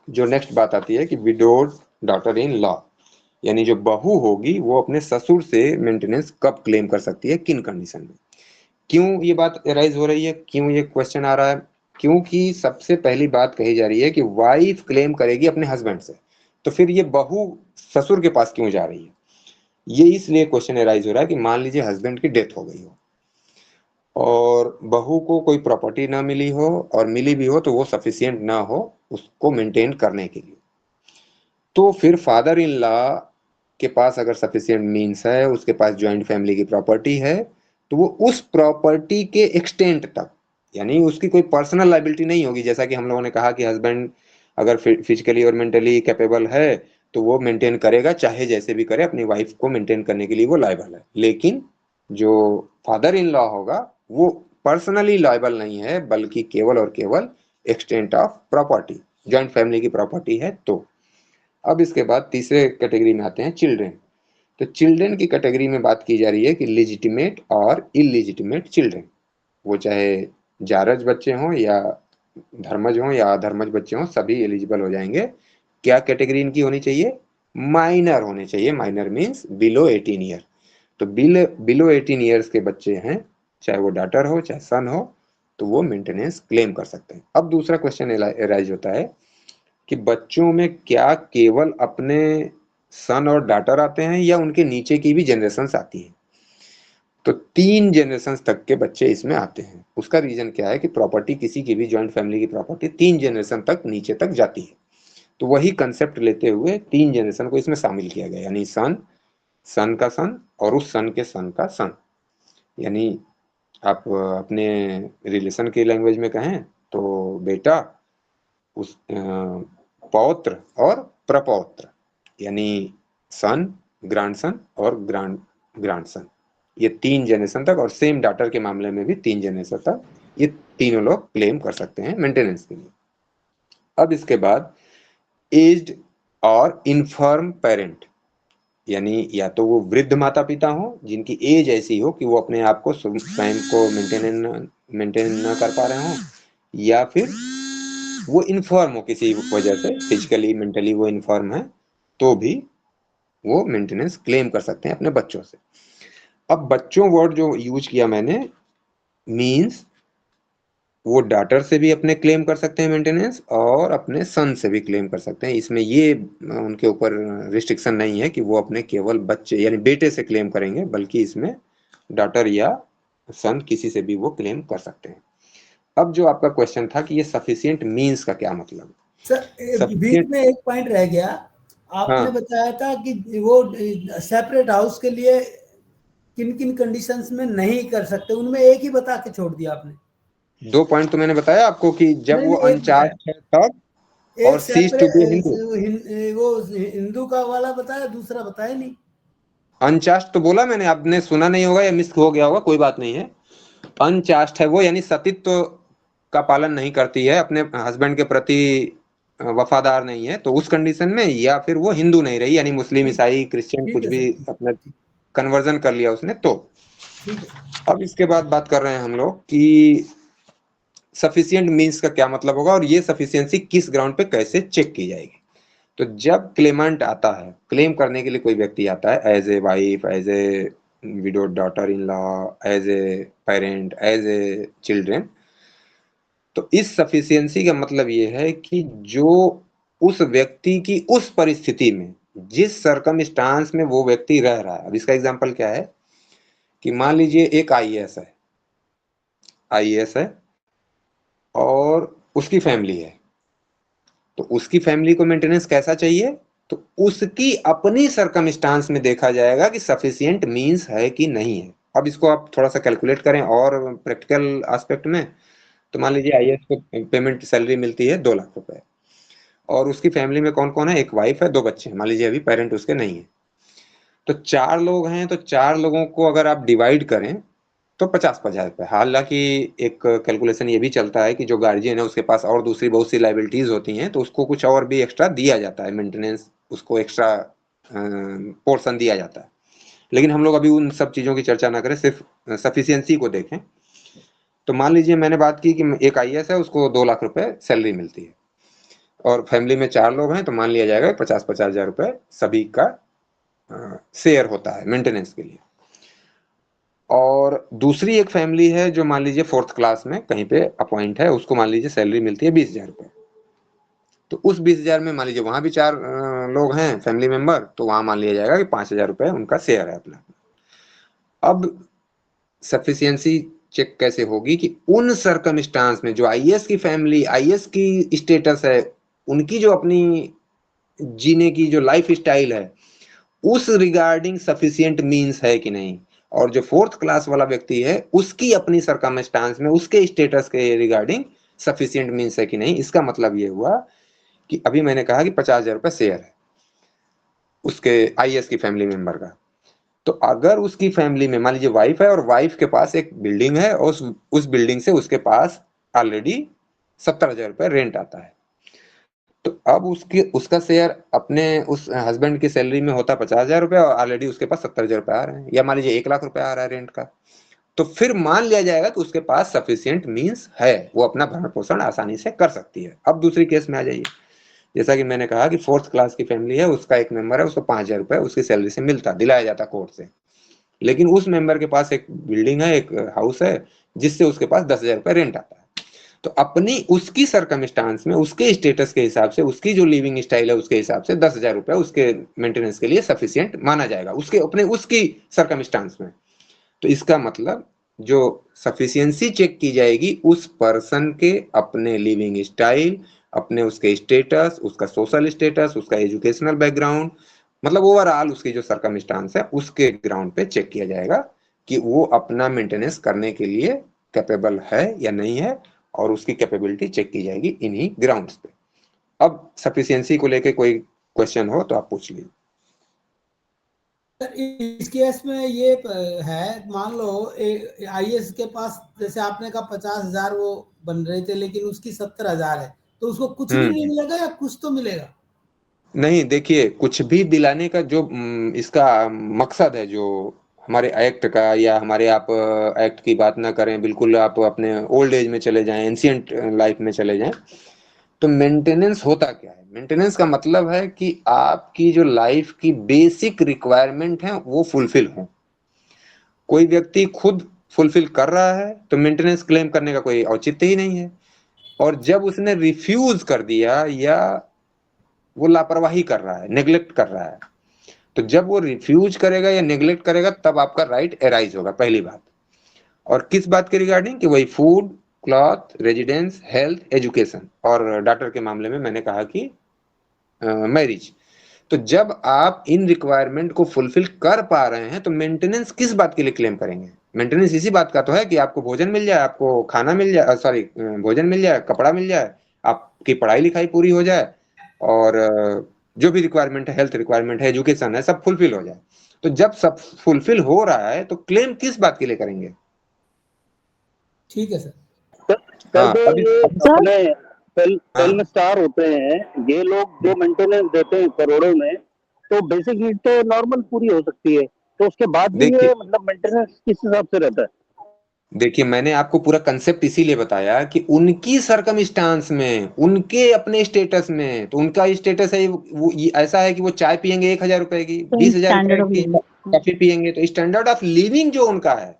जो नेक्स्ट बात आती है कि विडोड डॉटर इन लॉ, यानी जो बहू होगी वो अपने ससुर से मेंटेनेंस कब क्लेम कर सकती है, किन कंडीशन में। क्यों ये बात राइज हो रही है, क्यों ये क्वेश्चन आ रहा है? क्योंकि सबसे पहली बात कही जा रही है कि वाइफ क्लेम करेगी अपने हस्बैंड से, तो फिर ये बहू ससुर के पास क्यों जा रही है? ये इसलिए क्वेश्चन राइज हो रहा है कि मान लीजिए हस्बैंड की डेथ हो गई हो और बहू को कोई प्रॉपर्टी ना मिली हो, और मिली भी हो तो वो सफिशिएंट ना हो उसको मेंटेन करने के लिए, तो फिर फादर इन लॉ के पास अगर सफिशिएंट मीन्स है, उसके पास ज्वाइंट फैमिली की प्रॉपर्टी है, तो वो उस प्रॉपर्टी के एक्सटेंट तक, यानी उसकी कोई पर्सनल लाइबिलिटी नहीं होगी। जैसा कि हम लोगों ने कहा कि हस्बैंड अगर फिजिकली और मेंटली कैपेबल है तो वो मेंटेन करेगा, चाहे जैसे भी करे, अपनी वाइफ को मेंटेन करने के लिए वो लायबल है। लेकिन जो फादर इन लॉ होगा वो पर्सनली लायबल नहीं है, बल्कि केवल और केवल extent of property, joint family की प्रॉपर्टी है। तो अब इसके बाद तीसरे कैटेगरी में आते हैं, चिल्ड्रेन। तो चिल्ड्रेन की कैटेगरी में बात की जा रही है कि लेजिटिमेट और इलिजिटिमेट चिल्ड्रेन, वो चाहे जारज बच्चे हों या धर्मज हों या अधर्मज बच्चे हों, सभी एलिजिबल हो जाएंगे। क्या कैटेगरी इनकी होनी चाहिए? माइनर होने चाहिए। Minor means below 18 year. तो बिलो 18 ईयर्स के बच्चे हैं, चाहे वो डॉटर हो चाहे सन हो, तो वो मेंटेनेंस क्लेम कर सकते हैं। अब दूसरा क्वेश्चन राइज होता है कि बच्चों में क्या केवल अपने सन और डॉटर आते हैं या उनके नीचे की भी जनरेशंस आती हैं? तो 3 जनरेशंस तक के बच्चे इसमें आते हैं। उसका रीजन क्या है कि प्रॉपर्टी, किसी की भी ज्वाइंट फैमिली की प्रॉपर्टी 3 जनरेशन तक नीचे तक जाती है। तो वही कंसेप्ट लेते हुए 3 जनरेशन को इसमें शामिल किया गया, यानी सन का सन और उस सन के सन का सन। यानी आप अपने रिलेशन की लैंग्वेज में कहें तो बेटा, उस पौत्र और प्रपौत्र, यानी सन, ग्रैंडसन और ग्रांडसन, ये 3 जनरेशन तक। और सेम डॉटर के मामले में भी 3 जनरेशन तक ये तीनों लोग क्लेम कर सकते हैं मेंटेनेंस के लिए। अब इसके बाद एज्ड और इनफर्म पेरेंट, यानी या तो वो वृद्ध माता पिता हो जिनकी एज ऐसी हो कि वो अपने आप को स्वयं को मेंटेन न कर पा रहे हो, या फिर वो इनफॉर्म हो किसी वजह से, फिजिकली मेंटली वो इनफॉर्म है, तो भी वो मेंटेनेंस क्लेम कर सकते हैं अपने बच्चों से। अब बच्चों वर्ड जो यूज किया मैंने, मींस वो डॉटर से भी अपने क्लेम कर सकते हैं मेंटेनेंस और अपने सन से भी क्लेम कर सकते हैं। इसमें ये उनके ऊपर रिस्ट्रिक्शन नहीं है कि वो अपने केवल बच्चे यानी बेटे से क्लेम करेंगे, बल्कि इसमें डॉटर या सन किसी से भी वो क्लेम कर सकते हैं। अब जो आपका क्वेश्चन था कि ये सफिशिएंट मींस का क्या मतलब? सर बीच में एक पॉइंट रह गया, आपने हाँ। बताया था कि वो सेपरेट हाउस के लिए किन किन कंडीशंस में नहीं कर सकते, उनमें एक ही बता के छोड़ दिया आपने। 2 पॉइंट तो मैंने बताया आपको कि जब नहीं, वो एक अनचार्ज है तब, और एक सीज टू बी हिंदू। वो हिंदू का वाला बताया, दूसरा बताया नहीं। अनचास्ट तो बोला मैंने, आपने सुना नहीं होगा या मिस हो गया होगा, कोई बात नहीं है। अनचास्ट है वो, यानी सतीत्व का पालन नहीं करती है, अपने हस्बैंड के प्रति वफादार नहीं है, तो उस कंडीशन में, या फिर वो हिंदू नहीं रही, यानी मुस्लिम, ईसाई, क्रिश्चियन, ठीक कुछ है भी सर, अपना कन्वर्जन कर लिया उसने, तो ठीक है। अब इसके बाद बात कर रहे हैं हम लोग कि सफिशिएंट मींस का क्या मतलब होगा और ये सफिशिएंसी किस ग्राउंड पे कैसे चेक की जाएगी। तो जब क्लेमेंट आता है, क्लेम करने के लिए कोई व्यक्ति आता है, as a wife, as a widowed daughter in law, as a parent, as a children, तो इस सफिशिएंसी का मतलब ये है कि जो उस व्यक्ति की उस परिस्थिति में, जिस सर्कमस्टांस में वो व्यक्ति रह रहा है। अब इसका एग्जांपल क्या है कि मान लीजिए एक आईएएस है और उसकी फैमिली है, तो उसकी फैमिली को मेंटेनेंस कैसा चाहिए? तो उसकी अपनी सर्कमस्टांस में देखा जाएगा कि सफिशिएंट मींस है कि नहीं है। अब इसको आप थोड़ा सा कैलकुलेट करें और प्रैक्टिकल एस्पेक्ट में, तो मान लीजिए आईएएस को पेमेंट सैलरी मिलती है 2 लाख रुपए, और उसकी फैमिली में कौन कौन है? एक वाइफ है, 2 बच्चे हैं, मान लीजिए अभी पेरेंट उसके नहीं है, तो 4 लोग हैं, तो 4 लोगों को अगर आप डिवाइड करें तो 50-50 रुपए। हालांकि एक कैलकुलेशन ये भी चलता है कि जो गार्जियन है उसके पास और दूसरी बहुत सी लाइबिलिटीज होती हैं, तो उसको कुछ और भी एक्स्ट्रा दिया जाता है, मेंटेनेंस, उसको एक्स्ट्रा पोर्शन दिया जाता है। लेकिन हम लोग अभी उन सब चीजों की चर्चा ना करें, सिर्फ सफिशिएंसी को देखें। तो मान लीजिए मैंने बात की कि एक आईएएस है, उसको 2 लाख रुपए सैलरी मिलती है और फैमिली में 4 लोग हैं, तो मान लिया जाएगा 50-50 हजार रुपए सभी का शेयर होता है मेंटेनेंस के लिए। और दूसरी एक फैमिली है जो मान लीजिए 4th क्लास में कहीं पे अपॉइंट है, उसको मान लीजिए सैलरी मिलती है 20,000 रुपए, तो उस 20,000 में मान लीजिए वहां भी 4 लोग हैं फैमिली मेंबर, तो वहां मान लिया जाएगा कि 5,000 रुपए उनका शेयर है अपना। अब सफिशिएंसी चेक कैसे होगी कि उन सर्कमस्टांस में जो आईएएस की फैमिली, आईएएस की स्टेटस है, उनकी जो अपनी जीने की जो लाइफ स्टाइल है उस रिगार्डिंग सफिशिएंट मीन्स है कि नहीं, और जो 4th क्लास वाला व्यक्ति है उसकी अपनी सरकमस्टांस में उसके स्टेटस के रिगार्डिंग सफिशिएंट मीन्स है कि नहीं। इसका मतलब ये हुआ कि अभी मैंने कहा कि 50,000 रुपये शेयर है उसके आईएएस की फैमिली मेंबर का, तो अगर उसकी फैमिली में मान लीजिए वाइफ है और वाइफ के पास एक बिल्डिंग है और उस बिल्डिंग से उसके पास ऑलरेडी 70,000 रुपये रेंट आता है, तो अब उसका शेयर अपने उस हस्बैंड की सैलरी में होता 50,000 रुपये और ऑलरेडी उसके पास 70,000 रुपये आ रहे हैं, या मान लीजिए 1 लाख रुपए आ रहा है रेंट का, तो फिर मान लिया जाएगा कि उसके पास सफिशिएंट मीन्स है, वो अपना भरण पोषण आसानी से कर सकती है। अब दूसरी केस में आ जाइए, जैसा कि मैंने कहा कि 4th क्लास की फैमिली है, उसका एक मेंबर है, उसको 5,000 रुपये उसकी सैलरी से मिलता दिलाया जाता कोर्ट से, लेकिन उस मेंबर के पास एक बिल्डिंग है, एक हाउस है जिससे उसके पास 10,000 रुपये रेंट आता है, तो अपनी उसकी सरकमस्टांस में उसके स्टेटस के हिसाब से उसकी जो लिविंग स्टाइल है उसके हिसाब से 10,000 रुपये उसके मेंटेनेंस के लिए सफिशिएंट माना जाएगा उसके अपने उसकी सरकमस्टांस में। तो इसका मतलब जो सफिशिएंसी चेक की जाएगी उस पर्सन के अपने लिविंग स्टाइल, अपने उसके स्टेटस, उसका सोशल स्टेटस, उसका एजुकेशनल बैकग्राउंड, मतलब ओवरऑल उसकी जो सरकमस्टांस है उसके ग्राउंड पे चेक किया जाएगा कि वो अपना मेंटेनेंस करने के लिए कैपेबल है या नहीं है, और उसकी कैपेबिलिटी चेक की जाएगी इन्हीं ग्राउंड्स पे। अब सफिशिएंसी को लेके कोई क्वेश्चन हो तो आप पूछ लीजिए। इस केस में ये है, मान लो आईएएस के पास जैसे आपने कहा 50,000 वो बन रहे थे लेकिन उसकी 70,000 है, तो उसको कुछ भी नहीं मिलेगा या कुछ तो मिलेगा? नहीं, देखिए कुछ भी दिलाने का जो इसका मकसद है, जो हमारे एक्ट का, या हमारे आप एक्ट की बात ना करें, बिल्कुल आप अपने ओल्ड एज में चले जाएं, एंशिएंट लाइफ में चले जाएं, तो मेंटेनेंस होता क्या है? मेंटेनेंस का मतलब है कि आपकी जो लाइफ की बेसिक रिक्वायरमेंट है वो फुलफिल हो। कोई व्यक्ति खुद फुलफिल कर रहा है तो मेंटेनेंस क्लेम करने का कोई औचित्य ही नहीं है, और जब उसने रिफ्यूज कर दिया या वो लापरवाही कर रहा है, नेग्लेक्ट कर रहा है, तो जब वो रिफ्यूज करेगा या नेग्लेक्ट करेगा तब आपका राइट एराइज होगा, पहली बात। और किस बात के रिगार्डिंग? कि वही food, cloth, residence, health, education, और डॉक्टर के मामले में मैंने कहा कि मैरिज। तो जब आप इन रिक्वायरमेंट को फुलफिल कर पा रहे हैं तो मेंटेनेंस किस बात के लिए क्लेम करेंगे? मेंटेनेंस इसी बात का तो है कि आपको भोजन मिल जाए, आपको खाना मिल जाए, सॉरी भोजन मिल जाए, कपड़ा मिल जाए, आपकी पढ़ाई लिखाई पूरी हो जाए, और जो भी रिक्वायरमेंट है, हेल्थ रिक्वायरमेंट है, एजुकेशन है, सब फुलफिल हो जाए। तो जब सब फुलफिल हो रहा है तो क्लेम किस बात के लिए करेंगे? ठीक है सर। हाँ, ये अपने फिल्म स्टार होते हैं, ये लोग जो मेंटेनेंस देते हैं करोड़ों में, तो बेसिक नीड तो नॉर्मल पूरी हो सकती है, तो उसके बाद भी ये मतलब मेंटेनेंस किस हिसाब से रहता है? देखिए, मैंने आपको पूरा कंसेप्ट इसीलिए बताया कि उनकी सरकमस्टांस में, उनके अपने स्टेटस में, तो उनका स्टेटस है वो ऐसा है कि वो चाय पियेंगे 1,000 रुपए की, 20,000 रुपए की कॉफी पियेंगे, तो स्टैंडर्ड ऑफ लिविंग जो उनका है,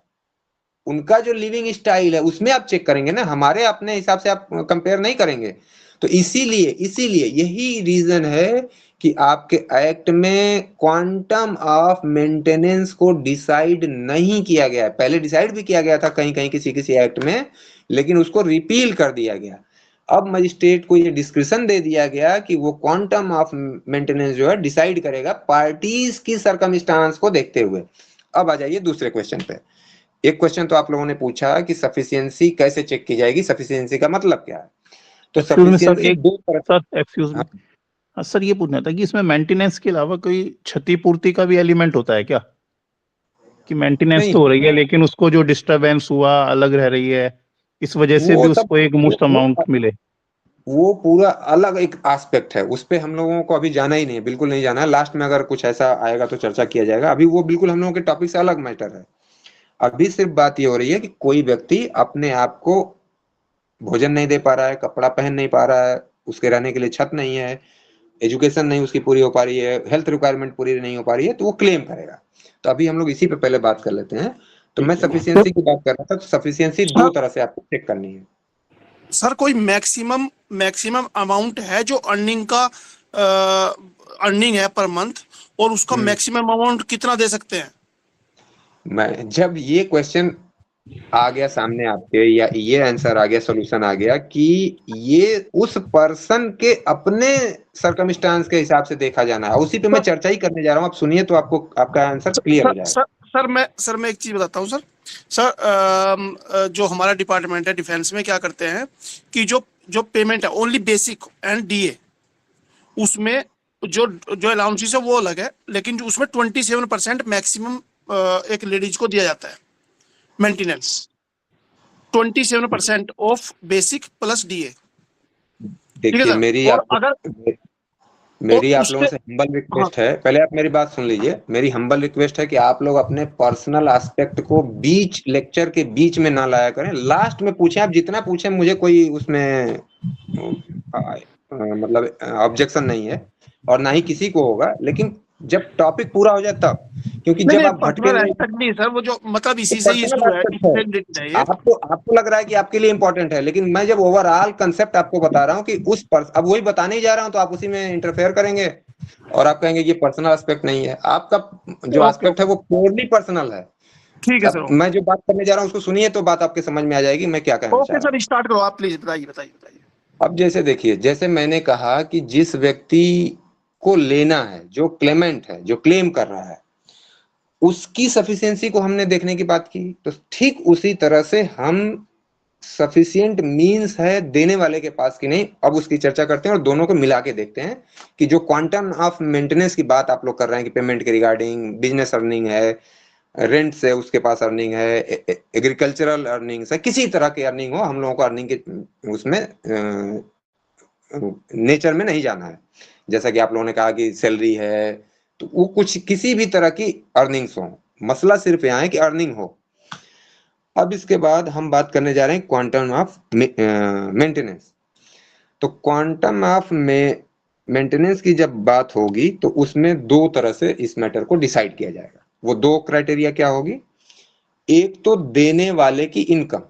उनका जो लिविंग स्टाइल है उसमें आप चेक करेंगे ना, हमारे अपने हिसाब से आप कंपेयर नहीं करेंगे। तो इसीलिए यही रीजन है कि आपके एक्ट में क्वांटम ऑफ मेंटेनेंस को डिसाइड नहीं किया गया है। पहले डिसाइड भी किया गया था कहीं कहीं किसी एक्ट में, लेकिन उसको रिपील कर दिया गया। अब मजिस्ट्रेट को ये डिस्क्रिप्शन दे दिया गया कि वो क्वांटम ऑफ मेंटेनेंस जो है डिसाइड करेगा पार्टीज की सरकमस्टांस को देखते हुए। अब आ जाइए दूसरे क्वेश्चन पे। एक क्वेश्चन तो आप लोगों ने पूछा कि सफिशिएंसी कैसे चेक की जाएगी, सफिशिएंसी का मतलब क्या है? तो सफिशिएंसी दो तरह। सर ये पूछना था कि इसमें मेंटेनेंस के अलावा कोई क्षतिपूर्ति का भी एलिमेंट होता है क्या? कि मेंटेनेंस तो हो रही है लेकिन उसको जो डिस्टरबेंस हुआ अलग रह रही है, इस वजह से भी उसको एक मुश्त अमाउंट मिले, वो पूरा अलग एक एस्पेक्ट है, उस पे हम लोगों को अभी जाना ही नहीं है, बिल्कुल नहीं जाना है। लास्ट में अगर कुछ ऐसा आएगा तो चर्चा किया जाएगा, अभी वो बिल्कुल हम लोगों के टॉपिक से अलग मैटर है। अभी सिर्फ बात ये हो रही है कि कोई व्यक्ति अपने आप को भोजन नहीं दे पा रहा है, कपड़ा पहन नहीं पा रहा है, उसके रहने के लिए छत नहीं है, एजुकेशन नहीं उसकी पूरी हो पा रही है, हेल्थ रिक्वायरमेंट पूरी नहीं हो पा रही है, तो वो क्लेम करेगा। तो अभी हम लोग इसी पे पहले बात कर लेते हैं। तो मैं सफिशिएंसी की बात कर रहा था, तो सफिशिएंसी दो तरह से आपको चेक करनी है। सर कोई मैक्सिमम अमाउंट है जो अर्निंग का अर्निंग है पर मंथ, और उसका मैक्सिमम अमाउंट कितना दे सकते हैं? मैं जब ये क्वेश्चन आ गया सामने आपके, या ये आंसर आ गया, सॉल्यूशन आ गया कि ये उस पर्सन के अपने सर्कमस्टांस के हिसाब से देखा जाना है। उसी पे मैं चर्चा ही करने जा रहा हूँ, आप सुनिए तो आपको आपका आंसर क्लियर हो जाएगा। सर मैं एक चीज बताता हूँ सर। जो हमारा डिपार्टमेंट है डिफेंस में क्या करते हैं कि जो पेमेंट है ओनली बेसिक एंड डीए, उसमें जो अलाउंसेस है वो अलग है, लेकिन जो उसमें 27% मैक्सिमम एक लेडीज को दिया जाता है maintenance, 27% of basic plus DA. देखिए मेरी और आप अगर मेरी आप उसके लोगों से हम्बल रिक्वेस्ट है, पहले आप मेरी बात सुन लीजिए। मेरी हम्बल रिक्वेस्ट है कि आप लोग अपने पर्सनल एस्पेक्ट को बीच लेक्चर के बीच में ना लाया करें। लास्ट में पूछें, आप जितना पूछें, मुझे कोई उसमें मतलब ऑब्जेक्शन नहीं है और ना ही किसी को होगा, लेकिन जब टॉपिक पूरा हो जाए तब, क्योंकि जब आप भटके नहीं, नहीं सर, वो जो मतलब इसी से इशू है, है। आपको लग रहा है कि आपके लिए इंपॉर्टेंट है, लेकिन मैं जब ओवरऑल कंसेप्ट आपको बता रहा हूँ कि उस पर अब वही बताने ही जा रहा हूँ, तो आप उसी में इंटरफेयर करेंगे और आप कहेंगे ये पर्सनल एस्पेक्ट नहीं है। आपका जो एस्पेक्ट है वो प्योरली पर्सनल है। ठीक है सर। मैं जो बात करने जा रहा हूँ उसको सुनिए तो बात आपके समझ में आ जाएगी मैं क्या कहना चाह रहा हूँ। सर स्टार्ट करो आप, प्लीज बताइए। अब जैसे देखिए, जैसे मैंने कहा कि जिस व्यक्ति को लेना है, जो क्लेमेंट है, जो क्लेम कर रहा है, उसकी सफिशिएंसी को हमने देखने की बात की, तो ठीक उसी तरह से हम सफिशिएंट मींस है देने वाले के पास कि नहीं, अब उसकी चर्चा करते हैं और दोनों को मिला के देखते हैं कि जो क्वांटम ऑफ मेंटेनेंस की बात आप लोग कर रहे हैं कि पेमेंट के रिगार्डिंग बिजनेस अर्निंग है, रेंट से उसके पास अर्निंग है, एग्रीकल्चरल अर्निंग्स है, किसी तरह की अर्निंग हो, हम लोगों को अर्निंग के उसमें नेचर में नहीं जाना है। जैसा कि आप लोगों ने कहा कि सैलरी है, तो वो कुछ किसी भी तरह की अर्निंग्स हो, मसला सिर्फ यहाँ है कि अर्निंग हो। अब इसके बाद हम बात करने जा रहे हैं क्वांटम ऑफ मेंटेनेंस। तो क्वांटम ऑफ मेंटेनेंस की जब बात होगी तो उसमें दो तरह से इस मैटर को डिसाइड किया जाएगा। वो दो क्राइटेरिया क्या होगी? एक तो देने वाले की इनकम।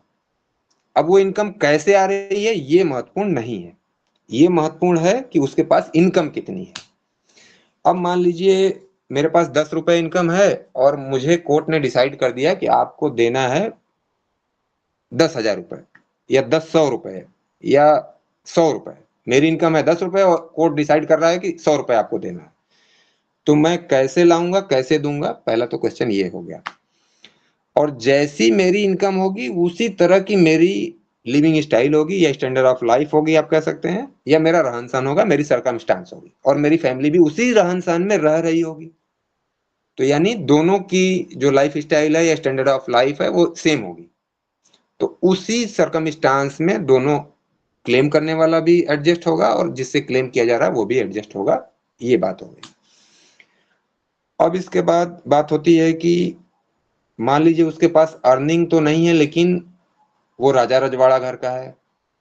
अब वो इनकम कैसे आ रही है ये महत्वपूर्ण नहीं है, ये महत्वपूर्ण है कि उसके पास इनकम कितनी है। अब मान लीजिए मेरे पास 10 रुपए इनकम है और मुझे कोर्ट ने डिसाइड कर दिया कि आपको देना है 10,000 रुपए या 100 रुपए या 100 रुपए। मेरी इनकम है 10 रुपए और कोर्ट डिसाइड कर रहा है कि 100 रुपए आपको देना है, तो मैं कैसे लाऊंगा, कैसे दूंगा? पहला तो क्वेश्चन ये हो गया। और जैसी मेरी इनकम होगी उसी तरह की मेरी लिविंग स्टाइल होगी या स्टैंडर्ड ऑफ लाइफ होगी आप कह सकते हैं, या मेरा रहन सहन होगा, मेरी सर्कमस्टांस होगी, और मेरी फैमिली भी उसी रहन सहन में रह रही होगी। तो यानी दोनों की जो लाइफ स्टाइल है या स्टैंडर्ड ऑफ लाइफ है वो सेम होगी। तो उसी सर्कमस्टांस में दोनों क्लेम करने वाला भी एडजस्ट होगा और जिससे क्लेम किया जा रहा है वो भी एडजस्ट होगा। ये बात हो गई। अब इसके बाद बात होती है कि मान लीजिए उसके पास अर्निंग तो नहीं है, लेकिन वो राजा रजवाड़ा घर का है,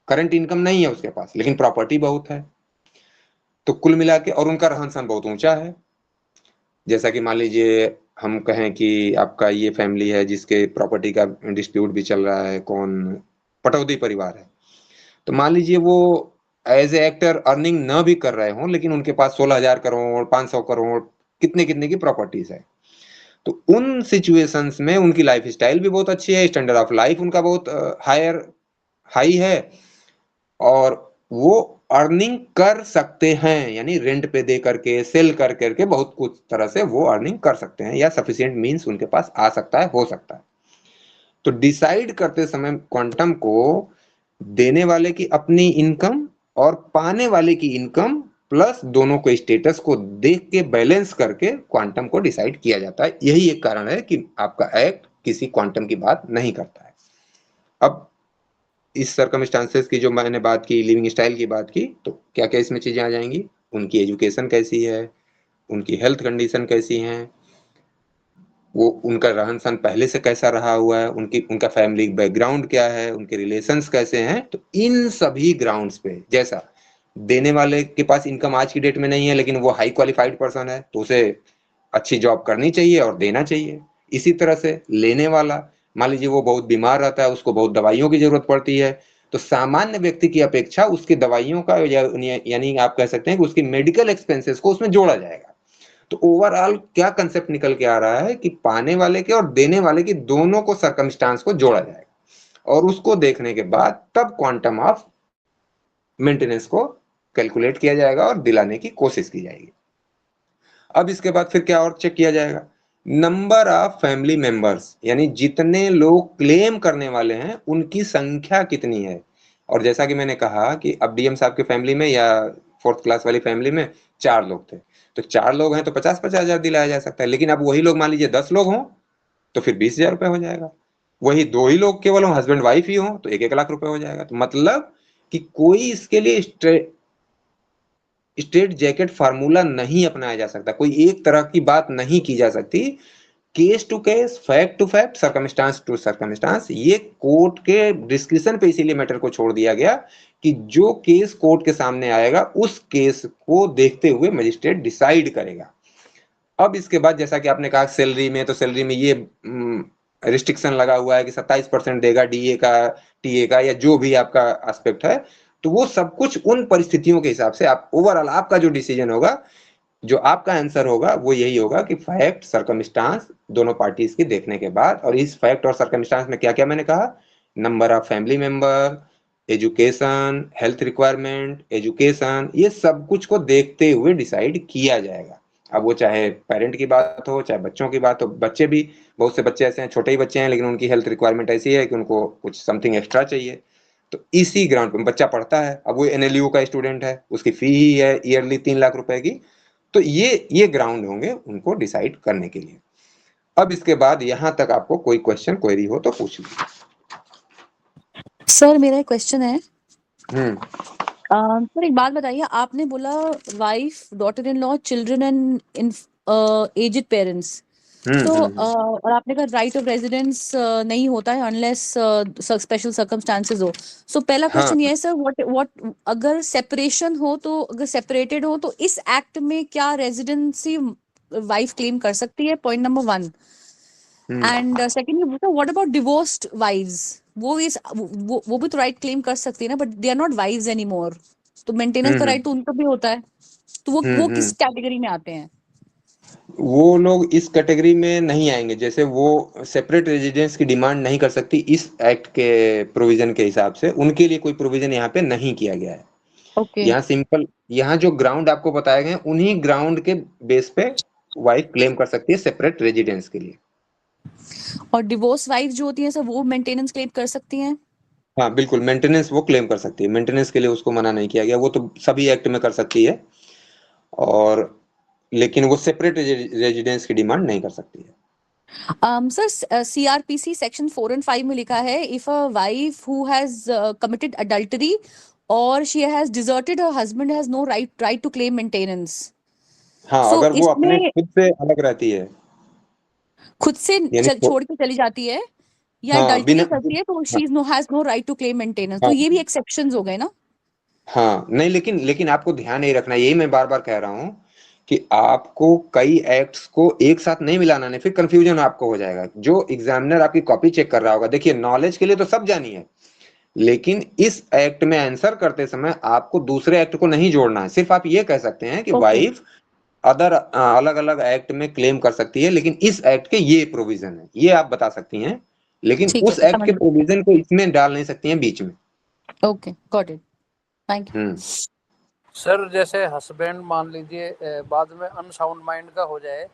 करंट इनकम नहीं है उसके पास, लेकिन प्रॉपर्टी बहुत है। तो कुल मिला के, और उनका रहन सहन बहुत ऊंचा है। जैसा कि मान लीजिए हम कहें कि आपका ये फैमिली है जिसके प्रॉपर्टी का डिस्प्यूट भी चल रहा है, कौन? पटौदी परिवार है। तो मान लीजिए वो एज ए एक्टर अर्निंग न भी कर रहे हों, लेकिन उनके पास 16,000 करोड़ 500 करोड़ कितने कितने की प्रॉपर्टीज है। तो उन सिचुएशंस में उनकी लाइफ स्टाइल भी बहुत अच्छी है, स्टैंडर्ड ऑफ लाइफ उनका बहुत हाई है, और वो अर्निंग कर सकते हैं, यानी रेंट पे दे करके, सेल कर करके, बहुत कुछ तरह से वो अर्निंग कर सकते हैं, या सफिशिएंट मींस उनके पास आ सकता है, हो सकता है। तो डिसाइड करते समय क्वांटम को देने वाले की अपनी इनकम और पाने वाले की इनकम प्लस दोनों को स्टेटस को देख के बैलेंस करके क्वांटम को डिसाइड किया जाता है। यही एक कारण है कि आपका एक्ट किसी क्वांटम की बात नहीं करता है। अब इस सर्कमस्टांसेस की जो मैंने बात की, लिविंग स्टाइल की बात की, तो क्या क्या इसमें चीजें आ जाएंगी? उनकी एजुकेशन कैसी है, उनकी हेल्थ कंडीशन कैसी है, वो उनका रहन सहन पहले से कैसा रहा हुआ है, उनका फैमिली बैकग्राउंड क्या है, उनके रिलेशंस कैसे हैं। तो इन सभी ग्राउंड्स पे, जैसा देने वाले के पास इनकम आज की डेट में नहीं है लेकिन वो हाई क्वालिफाइड पर्सन है, तो उसे अच्छी जॉब करनी चाहिए और देना चाहिए। इसी तरह से लेने वाला, मान लीजिए वो बहुत बीमार रहता है, उसको बहुत दवाइयों की जरूरत पड़ती है, तो सामान्य व्यक्ति की अपेक्षा उसकी दवाइयों का यानी आप कह सकते हैं कि उसकी मेडिकल एक्सपेंसेस को उसमें जोड़ा जाएगा। तो ओवरऑल क्या कंसेप्ट निकल के आ रहा है कि पाने वाले के और देने वाले की दोनों को सर्कमस्टांस को जोड़ा जाएगा और उसको देखने के बाद तब क्वांटम ऑफ मेंटेनेंस को कैलकुलेट किया जाएगा और दिलाने की कोशिश की जाएगी। अब इसके बाद फिर क्या और चेक किया जाएगा, नंबर ऑफ फैमिली मेंबर्स, यानी जितने लोग क्लेम करने वाले हैं उनकी संख्या कितनी है। और जैसा कि मैंने कहा कि अब डीएम साहब की फैमिली में या 4th क्लास वाली फैमिली में 4 लोग थे, तो 4 लोग हैं तो 50-50 हजार दिलाया जा सकता है। लेकिन अब वही लोग मान लीजिए 10 लोग हों तो फिर 20,000 रुपए हो जाएगा। वही 2 ही लोग केवल हो, हस्बैंड वाइफ ही हो, तो 1-1 लाख रुपए हो जाएगा। तो मतलब कि कोई इसके लिए स्ट्रेट जैकेट फार्मूला नहीं अपनाया जा सकता, कोई एक तरह की बात नहीं की जा सकती। Case to case, fact to fact, circumstance to circumstance, ये कोर्ट के डिस्क्रिप्शन पे इसीलिए मैटर को छोड़ दिया गया कि जो केस कोर्ट के सामने आएगा उस केस को देखते हुए मजिस्ट्रेट डिसाइड करेगा। अब इसके बाद जैसा कि आपने कहा सैलरी में, तो सैलरी में ये रिस्ट्रिक्शन लगा हुआ है कि 27% देगा डीए का, टीए का, या जो भी आपका एस्पेक्ट है। तो वो सब कुछ उन परिस्थितियों के हिसाब से आप ओवरऑल आपका जो डिसीजन होगा, जो आपका आंसर होगा वो यही होगा कि फैक्ट सर्कमस्टांस दोनों पार्टीज की देखने के बाद, और इस फैक्ट और सर्कमस्टांस में क्या क्या मैंने कहा, number of family member, education, health requirement, education, ये सब कुछ को देखते हुए डिसाइड किया जाएगा। अब वो चाहे पेरेंट की बात हो, चाहे बच्चों की बात हो, बच्चे भी, बहुत से बच्चे ऐसे हैं, छोटे ही बच्चे हैं लेकिन उनकी हेल्थ रिक्वायरमेंट ऐसी है कि उनको कुछ समथिंग एक्स्ट्रा चाहिए, तो इसी ग्राउंड पे बच्चा पढ़ता है, अब वो एनएलयू का स्टूडेंट है, उसकी फी ही है ईयरली 3 लाख रुपए की, तो ये ग्राउंड होंगे उनको डिसाइड करने के लिए। अब इसके बाद यहाँ तक आपको कोई क्वेश्चन क्वेरी हो तो पूछ लीजिए। सर मेरा एक क्वेश्चन है। हम्म सर एक बात बताइए, आपने बोला wife, daughter in law, children and aged parents, तो और आपने कहा राइट ऑफ रेजिडेंस नहीं होता है अनलेस स्पेशल सर्कमस्टांसेस हो। सो पहला क्वेश्चन ये है सर, व्हाट अगर सेपरेशन हो, तो अगर सेपरेटेड हो तो इस एक्ट में क्या रेजिडेंसी वाइफ क्लेम कर सकती है? Point number 1। And secondly what about divorced wives, वो भी तो राइट क्लेम कर सकती है ना, but they are not wives anymore, तो मेंटेनेंस का राइट तो उनको भी होता है, तो वो किस कैटेगरी में आते हैं? वो लोग इस कैटेगरी में नहीं आएंगे, जैसे वो सेपरेट रेजिडेंस की डिमांड नहीं कर सकती इस एक्ट के प्रोविजन के हिसाब से, उनके लिए कोई प्रोविजन यहाँ पे नहीं किया गया है। यहाँ सिंपल, यहाँ जो ग्राउंड आपको बताए गए उन्हीं ग्राउंड के बेस पे वाइफ क्लेम कर सकती है सेपरेट रेजिडेंस के लिए। और डिवोर्स वाइफ जो होती है सर, वो मेंटेनेंस क्लेम कर सकती हैं? हाँ बिल्कुल, मेंटेनेंस वो क्लेम कर सकती है, मेंटेनेंस के लिए उसको मना नहीं किया गया, वो तो सभी एक्ट में कर सकती है, और लेकिन वो सेपरेट रेजिडेंस की डिमांड नहीं कर सकती है। सर सीआरपीसी सेक्शन 4 and 5 में लिखा है, if a wife who has committed adultery और she has deserted her husband has no right to claim maintenance. हाँ so, अगर वो अपने खुद से अलग रहती है, खुद से छोड़ के चली जाती है या अडल्टरी करती है, तो she has no right to claim maintenance, तो ये भी एक्सेप्शंस हो गए ना? हाँ नहीं, लेकिन आपको ध्यान नहीं रखना, यही मैं बार बार कह रहा हूँ कि आपको कई एक्ट्स को एक साथ नहीं मिलाना, नहीं फिर कंफ्यूजन आपको हो जाएगा। जो एग्जामिनर आपकी कॉपी चेक कर रहा होगा, देखिए नॉलेज के लिए तो सब जानी है, लेकिन इस एक्ट में आंसर करते समय आपको दूसरे एक्ट को नहीं जोड़ना है। सिर्फ आप ये कह सकते हैं कि वाइफ अदर अलग अलग एक्ट में क्लेम कर सकती है, लेकिन इस एक्ट के ये प्रोविजन है, ये आप बता सकती हैं, लेकिन उस एक्ट के प्रोविजन को इसमें डाल नहीं सकती हैं बीच में। Okay, got it, thank you. Sir जैसे हस्बैंड मान लीजिए बाद में अनसाउंड माइंड का हो जाए,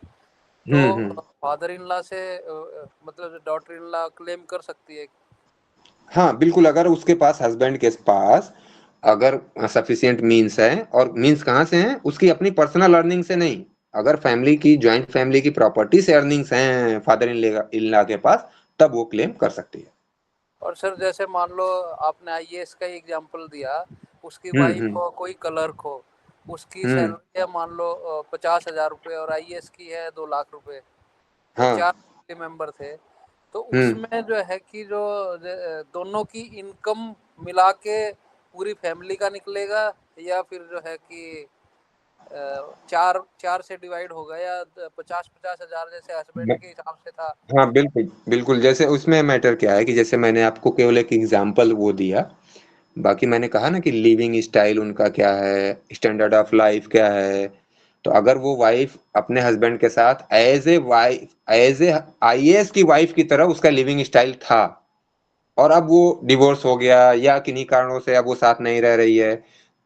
तो फादर इन लॉ से मतलब डॉटर इन लॉ क्लेम कर सकती है? हाँ बिल्कुल, अगर उसके पास, हस्बैंड के पास अगर सफिशिएंट मींस है, और मींस कहाँ से हैं, उसकी अपनी पर्सनल अर्निंग से नहीं, अगर फैमिली की, ज्वाइंट फैमिली की प्रॉपर्टी से अर्निंग्स हैं फादर इन लॉ के पास, तब वो क्लेम कर सकती है। और सर जैसे मान लो आपने आईएएस का एग्जांपल दिया, उसकी वाइफ हो, कोई क्लर्क हो, उसकी सैलरी है मान लो 50,000 रुपए और आईएएस की है 2 लाख रुपए, 4 फैमिली मेंबर थे, तो उसमें जो है कि जो दोनों की इनकम मिला के पूरी फैमिली का निकलेगा, या फिर जो है कि 4 से डिवाइड होगा, या 50-50 हजार जैसे हस्बैंड के हिसाब से था? हाँ बिल्कुल, जैसे उसमें मैटर क्या है कि जैसे मैंने आपको केवल एक एग्जांपल वो दिया, बाकी मैंने कहा ना कि लिविंग स्टाइल उनका क्या है, स्टैंडर्ड ऑफ लाइफ क्या है, तो अगर वो वाइफ अपने हस्बैंड के साथ एज ए IAS की वाइफ की तरह उसका लिविंग स्टाइल था और अब वो डिवोर्स हो गया या किन्हीं कारणों से अब वो साथ नहीं रह रही है,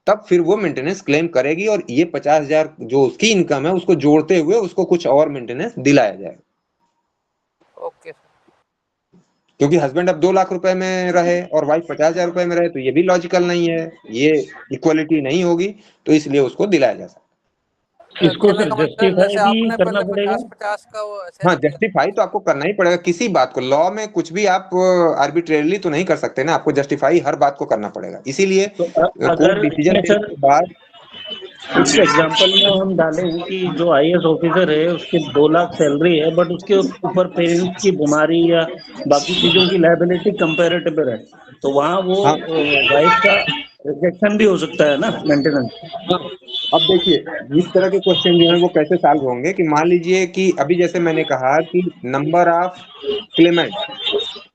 तब फिर वो मेंटेनेंस क्लेम करेगी और ये 50,000 जो उसकी इनकम है उसको जोड़ते हुए उसको कुछ और मेंटेनेंस दिलाया जाएगा। ओके। क्योंकि हस्बैंड अब 2 लाख रुपए में रहे और वाइफ 50,000 रुपए में रहे तो ये भी लॉजिकल नहीं है, ये इक्वलिटी नहीं होगी, तो इसलिए उसको दिलाया जा सकता है। इसको सर जस्टिफाई भी करना पड़ेगा। 50-50 का वो हाँ, जस्टिफाई तो आपको करना ही पड़ेगा किसी बात को। लॉ में कुछ भी आप आर्बिट्रेरली तो नहीं कर सकते ना, आपको जस्टिफाई हर बात को करना पड़ेगा। इसीलिए कोर्ट डिसीजन के बाद इस एग्जांपल में हम डालें कि जो IAS ऑफिसर है उसके 2 लाख सैलरी है, बट उसके ऊपर पेरेंट्स की बीमारी या बाकी चीजों की लायबिलिटी कंपैरेटिव है, तो वहाँ वो वाइफ का रिजेक्शन भी हो सकता है ना मेंटेनेंस। अब देखिए इस तरह के क्वेश्चन जो है वो कैसे सॉल्व होंगे कि मान लीजिए कि अभी जैसे मैंने कहा कि नंबर ऑफ क्लेमेंट,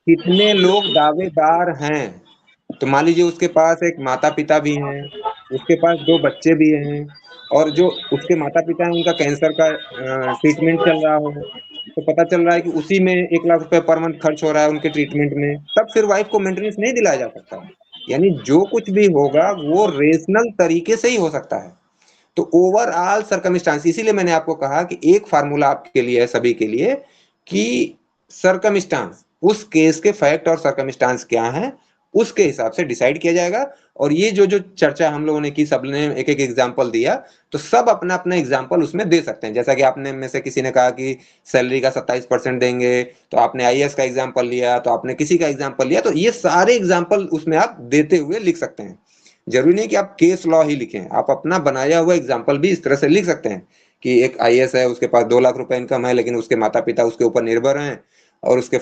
कितने लोग दावेदार हैं, तो मान लीजिए उसके पास एक माता पिता भी हैं, उसके पास 2 बच्चे भी हैं और जो उसके माता पिता हैं उनका कैंसर का ट्रीटमेंट चल रहा हो, तो पता चल रहा है कि उसी में 1 लाख रुपए पर मंथ खर्च हो रहा है उनके ट्रीटमेंट में, तब फिर वाइफ को मेंटेनेंस नहीं दिलाया जा सकता। यानी जो कुछ भी होगा वो रेशनल तरीके से ही हो सकता है। तो ओवरऑल सर्कमस्टांस, इसीलिए मैंने आपको कहा कि एक फार्मूला आपके लिए है सभी के लिए कि सर्कमस्टांस, उस केस के फैक्ट और सर्कमस्टांस क्या है उसके हिसाब से डिसाइड किया जाएगा। और ये जो चर्चा हम लोगों ने की, सबने एक एक एग्जांपल दिया, तो सब अपना अपना एग्जांपल उसमें दे सकते हैं। जैसा कि आपने में से किसी ने कहा कि सैलरी का 27% देंगे, तो आपने IAS का एग्जांपल लिया, तो आपने किसी का एग्जांपल लिया, तो ये सारे एग्जांपल उसमें आप देते हुए लिख सकते हैं। जरूरी नहीं कि आप केस लॉ ही लिखें, आप अपना बनाया हुआ एग्जांपल भी इस तरह से लिख सकते हैं कि एक IAS है, उसके पास 2 लाख रुपए इनकम है, लेकिन उसके माता पिता उसके ऊपर निर्भर हैं और उसके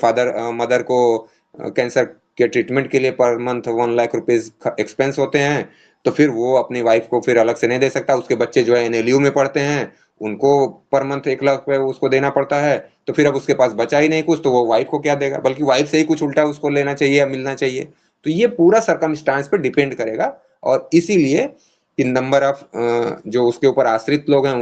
मदर को कैंसर के ट्रीटमेंट के लिए per month 1 lakh rupees expense होते हैं, तो फिर वो अपनी वाइफ को फिर अलग से नहीं दे सकता। उसके बच्चे जो है NLU में पढ़ते हैं, उनको पर मंथ 1 लाख रुपए उसको देना पड़ता है, तो फिर अब उसके पास बचा ही नहीं कुछ, तो वो वाइफ को क्या देगा, बल्कि वाइफ से ही कुछ उल्टा उसको लेना चाहिए या मिलना चाहिए। तो ये पूरा सर्कमस्टांस पे डिपेंड करेगा और इसीलिए कि नंबर ऑफ जो उसके ऊपर आश्रित लोग हैं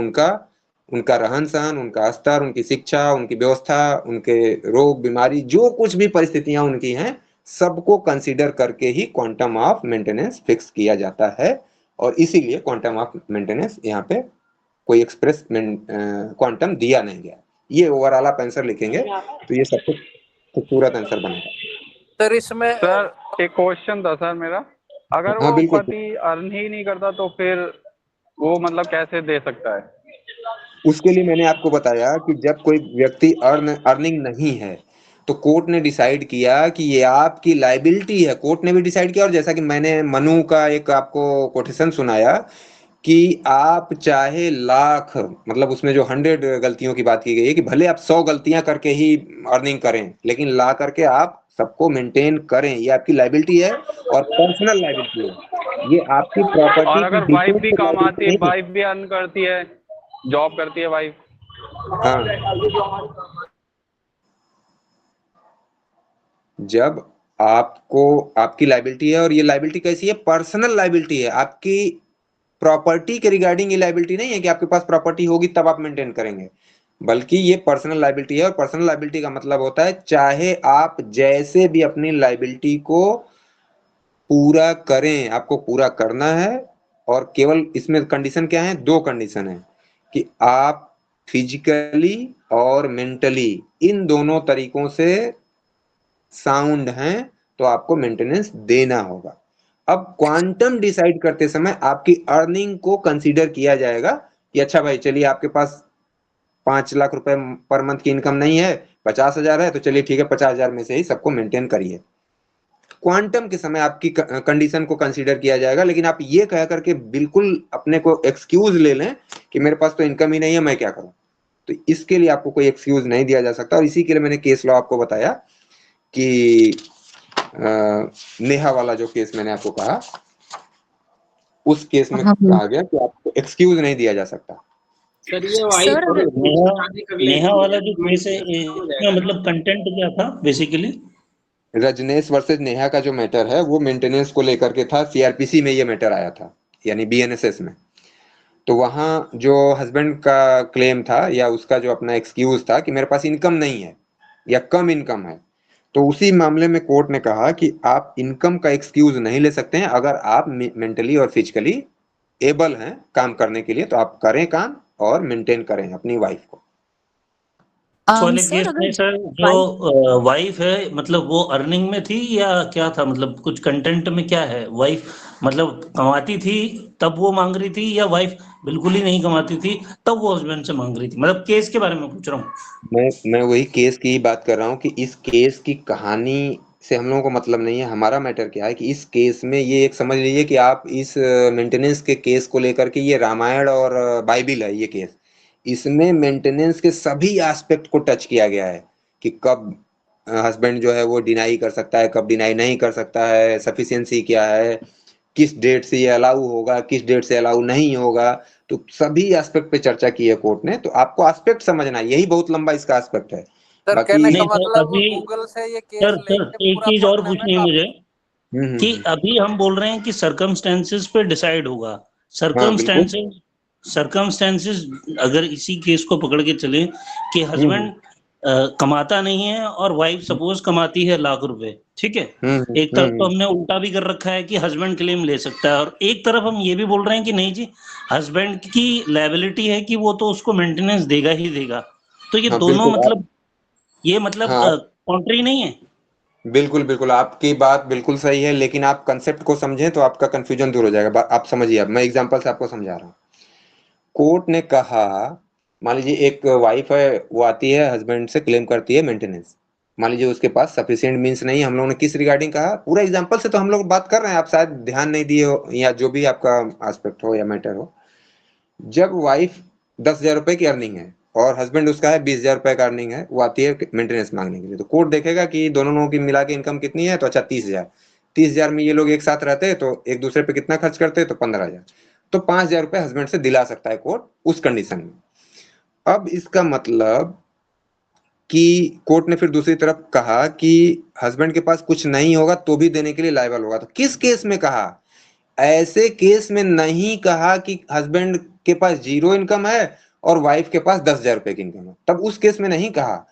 उनका रहन सहन, उनका स्तर, उनकी शिक्षा, उनकी व्यवस्था, उनके रोग बीमारी, जो कुछ भी परिस्थितियां उनकी हैं, सबको कंसीडर करके ही क्वांटम ऑफ मेंटेनेंस फिक्स किया जाता है। और इसीलिए क्वांटम ऑफ मेंटेनेंस यहाँ पे कोई एक्सप्रेस क्वांटम दिया नहीं गया। ये ओवरऑल आप आंसर लिखेंगे तो ये सब कुछ खूबसूरत आंसर बनेगा। सर इसमें सर एक क्वेश्चन था सर मेरा, अगर हाँ, वो बिल्कुल। पति अर्न ही नहीं करता तो फिर वो मतलब कैसे दे सकता है? उसके लिए मैंने आपको बताया कि जब कोई व्यक्ति अर्निंग नहीं है तो कोर्ट ने डिसाइड किया कि ये आपकी लाइबिलिटी है। कोर्ट ने भी डिसाइड किया, और जैसा कि मैंने मनु का एक आपको कोटेशन सुनाया कि आप चाहे लाख, मतलब उसमें जो 100 गलतियों की बात की गई है कि भले आप 100 गलतियां करके ही अर्निंग करें, लेकिन ला करके आप सबको मेंटेन करें, ये आपकी लाइबिलिटी है और पर्सनल लाइबिलिटी है, ये आपकी प्रॉपर्टी। और अगर वाइफ भी कमाती है, वाइफ भी अर्न करती है, जॉब करती है वाइफ, हाँ, जब आपको आपकी लाइबिलिटी है, और ये लाइबिलिटी कैसी है, पर्सनल लाइबिलिटी है, आपकी प्रॉपर्टी के रिगार्डिंग ये लाइबिलिटी नहीं है कि आपके पास प्रॉपर्टी होगी तब आप मेंटेन करेंगे, बल्कि ये पर्सनल लाइबिलिटी है। और पर्सनल लाइबिलिटी का मतलब होता है चाहे आप जैसे भी अपनी लाइबिलिटी को पूरा करें, आपको पूरा करना है। और केवल इसमें कंडीशन क्या है, 2 कंडीशन है कि आप फिजिकली और मेंटली इन दोनों तरीकों से साउंड हैं तो आपको मेंटेनेंस देना होगा। अब क्वांटम डिसाइड करते समय आपकी अर्निंग को कंसीडर किया जाएगा कि अच्छा भाई चलिए आपके पास 5 लाख रुपए पर मंथ की इनकम नहीं है, 50,000 है, तो चलिए ठीक है 50,000 में से ही सबको मेंटेन करिए। क्वांटम के समय आपकी कंडीशन को कंसीडर किया जाएगा, लेकिन आप ये कह करके बिल्कुल अपने को एक्सक्यूज ले लें कि मेरे पास तो इनकम ही नहीं है, मैं क्या करूं, तो इसके लिए आपको कोई एक्सक्यूज नहीं दिया जा सकता। और इसी के लिए मैंने केस लॉ आपको बताया कि नेहा वाला जो केस मैंने आपको कहा, उस केस में कहा गया कि आपको एक्सक्यूज नहीं दिया जा सकता। सर ये वाइफ नेहा वाला जो केस है इसका मतलब कंटेंट क्या था बेसिकली? रजनेश वर्सेस नेहा का जो मैटर है वो मेंटेनेंस को लेकर के था। CRPC में ये मैटर आया था, यानी BNSS में। तो वहां जो हस्बैंड का क्लेम था या उसका जो अपना एक्सक्यूज था कि मेरे पास इनकम नहीं है या कम इनकम है, तो उसी मामले में कोर्ट ने कहा कि आप इनकम का एक्सक्यूज नहीं ले सकते हैं। अगर आप मेंटली और फिजिकली एबल हैं काम करने के लिए तो आप करें काम और मेंटेन करें अपनी वाइफ को। वाले सर केस अगर में सर जो वाइफ है मतलब वो अर्निंग में थी या क्या था, मतलब कुछ कंटेंट में क्या है, वाइफ मतलब कमाती थी तब वो मांग रही थी या वाइफ बिल्कुल ही नहीं कमाती थी तब वो हस्बैंड से मांग रही थी, मतलब केस के बारे में पूछ रहा हूँ। मैं वही केस की बात कर रहा हूँ कि इस केस की कहानी से हम लोगों को मतलब नहीं है। हमारा मैटर क्या है कि इस केस में ये एक समझ लीजिए कि आप इस मेंटेनेंस के केस को लेकर के ये रामायण और बाइबिल है ये केस। इसमें मेंटेनेंस के सभी एस्पेक्ट को टच किया गया है कि कब हस्बैंड जो है वो डिनाई कर सकता है, कब डिनाई नहीं कर सकता है, सफिशिएंसी क्या है, किस डेट से ये अलाउ होगा, किस डेट से अलाउ नहीं होगा। तो सभी एस्पेक्ट पे चर्चा की है कोर्ट ने। तो आपको एस्पेक्ट समझना, यही बहुत लंबा इसका एस्पेक्ट है। सर बाकी कहने का नहीं सर मतलब अभी गूगल से ये केस सर लेके एक पूरा चीज और पढ़ने में पूछनी है काफी मुझे कि अभी हम बोल रहे हैं कि सर्कमस्टेंसेस पे डिसाइड होगा। हाँ बिल्कुल। सर्कमस्टेंसेस अगर इसी केस को पकड़ के चले कि हस्बैंड कमाता नहीं है और वाइफ सपोज कमाती है लाख रुपए, ठीक है, एक तरफ तो हमने उल्टा भी कर रखा है कि हस्बैंड क्लेम ले सकता है और एक तरफ हम ये भी बोल रहे हैं कि नहीं जी हस्बैंड की लायबिलिटी है कि वो तो उसको मेंटेनेंस देगा ही देगा। तो ये हाँ दोनों बिल्कुल मतलब ये मतलब हाँ कॉन्ट्री नहीं है। बिल्कुल बिल्कुल आपकी बात बिल्कुल सही है, लेकिन आप कंसेप्ट को समझें तो आपका कंफ्यूजन दूर हो जाएगा। आप समझिए, अब मैं एग्जांपल से आपको समझा रहा हूँ। कोर्ट ने कहा, मान लीजिए एक वाइफ है, वो आती है हस्बैंड से क्लेम करती है मेंटेनेंस। मान लीजिए उसके पास सफिशिएंट मींस नहीं है। हम लोगों ने किस रिगार्डिंग कहा, पूरा एग्जांपल से तो हम लोग बात कर रहे हैं, आप शायद ध्यान नहीं दिए हो या जो भी आपका एस्पेक्ट हो या मैटर हो। जब वाइफ 10,000 रुपए की अर्निंग है और हस्बैंड उसका है 20,000 रुपए का अर्निंग है, वो आती है मेंटेनेंस मांगने के लिए, तो कोर्ट देखेगा कि दोनों लोगों की मिला के इनकम कितनी है, तो अच्छा 30,000। 30,000 में ये लोग एक साथ रहते हैं तो एक दूसरे पे कितना खर्च करते हैं, तो 15,000। तो 5,000 रुपए हस्बैंड से दिला सकता है कोर्ट उस कंडीशन में। अब इसका मतलब कि कोर्ट ने फिर दूसरी तरफ कहा कि हस्बैंड के पास कुछ नहीं होगा तो भी देने के लिए लायबल होगा। तो किस केस में कहा? ऐसे केस में नहीं कहा कि हस्बैंड के पास जीरो इनकम है और वाइफ के पास 10,000 रुपए की इनकम है, तब उस केस में नहीं कहा।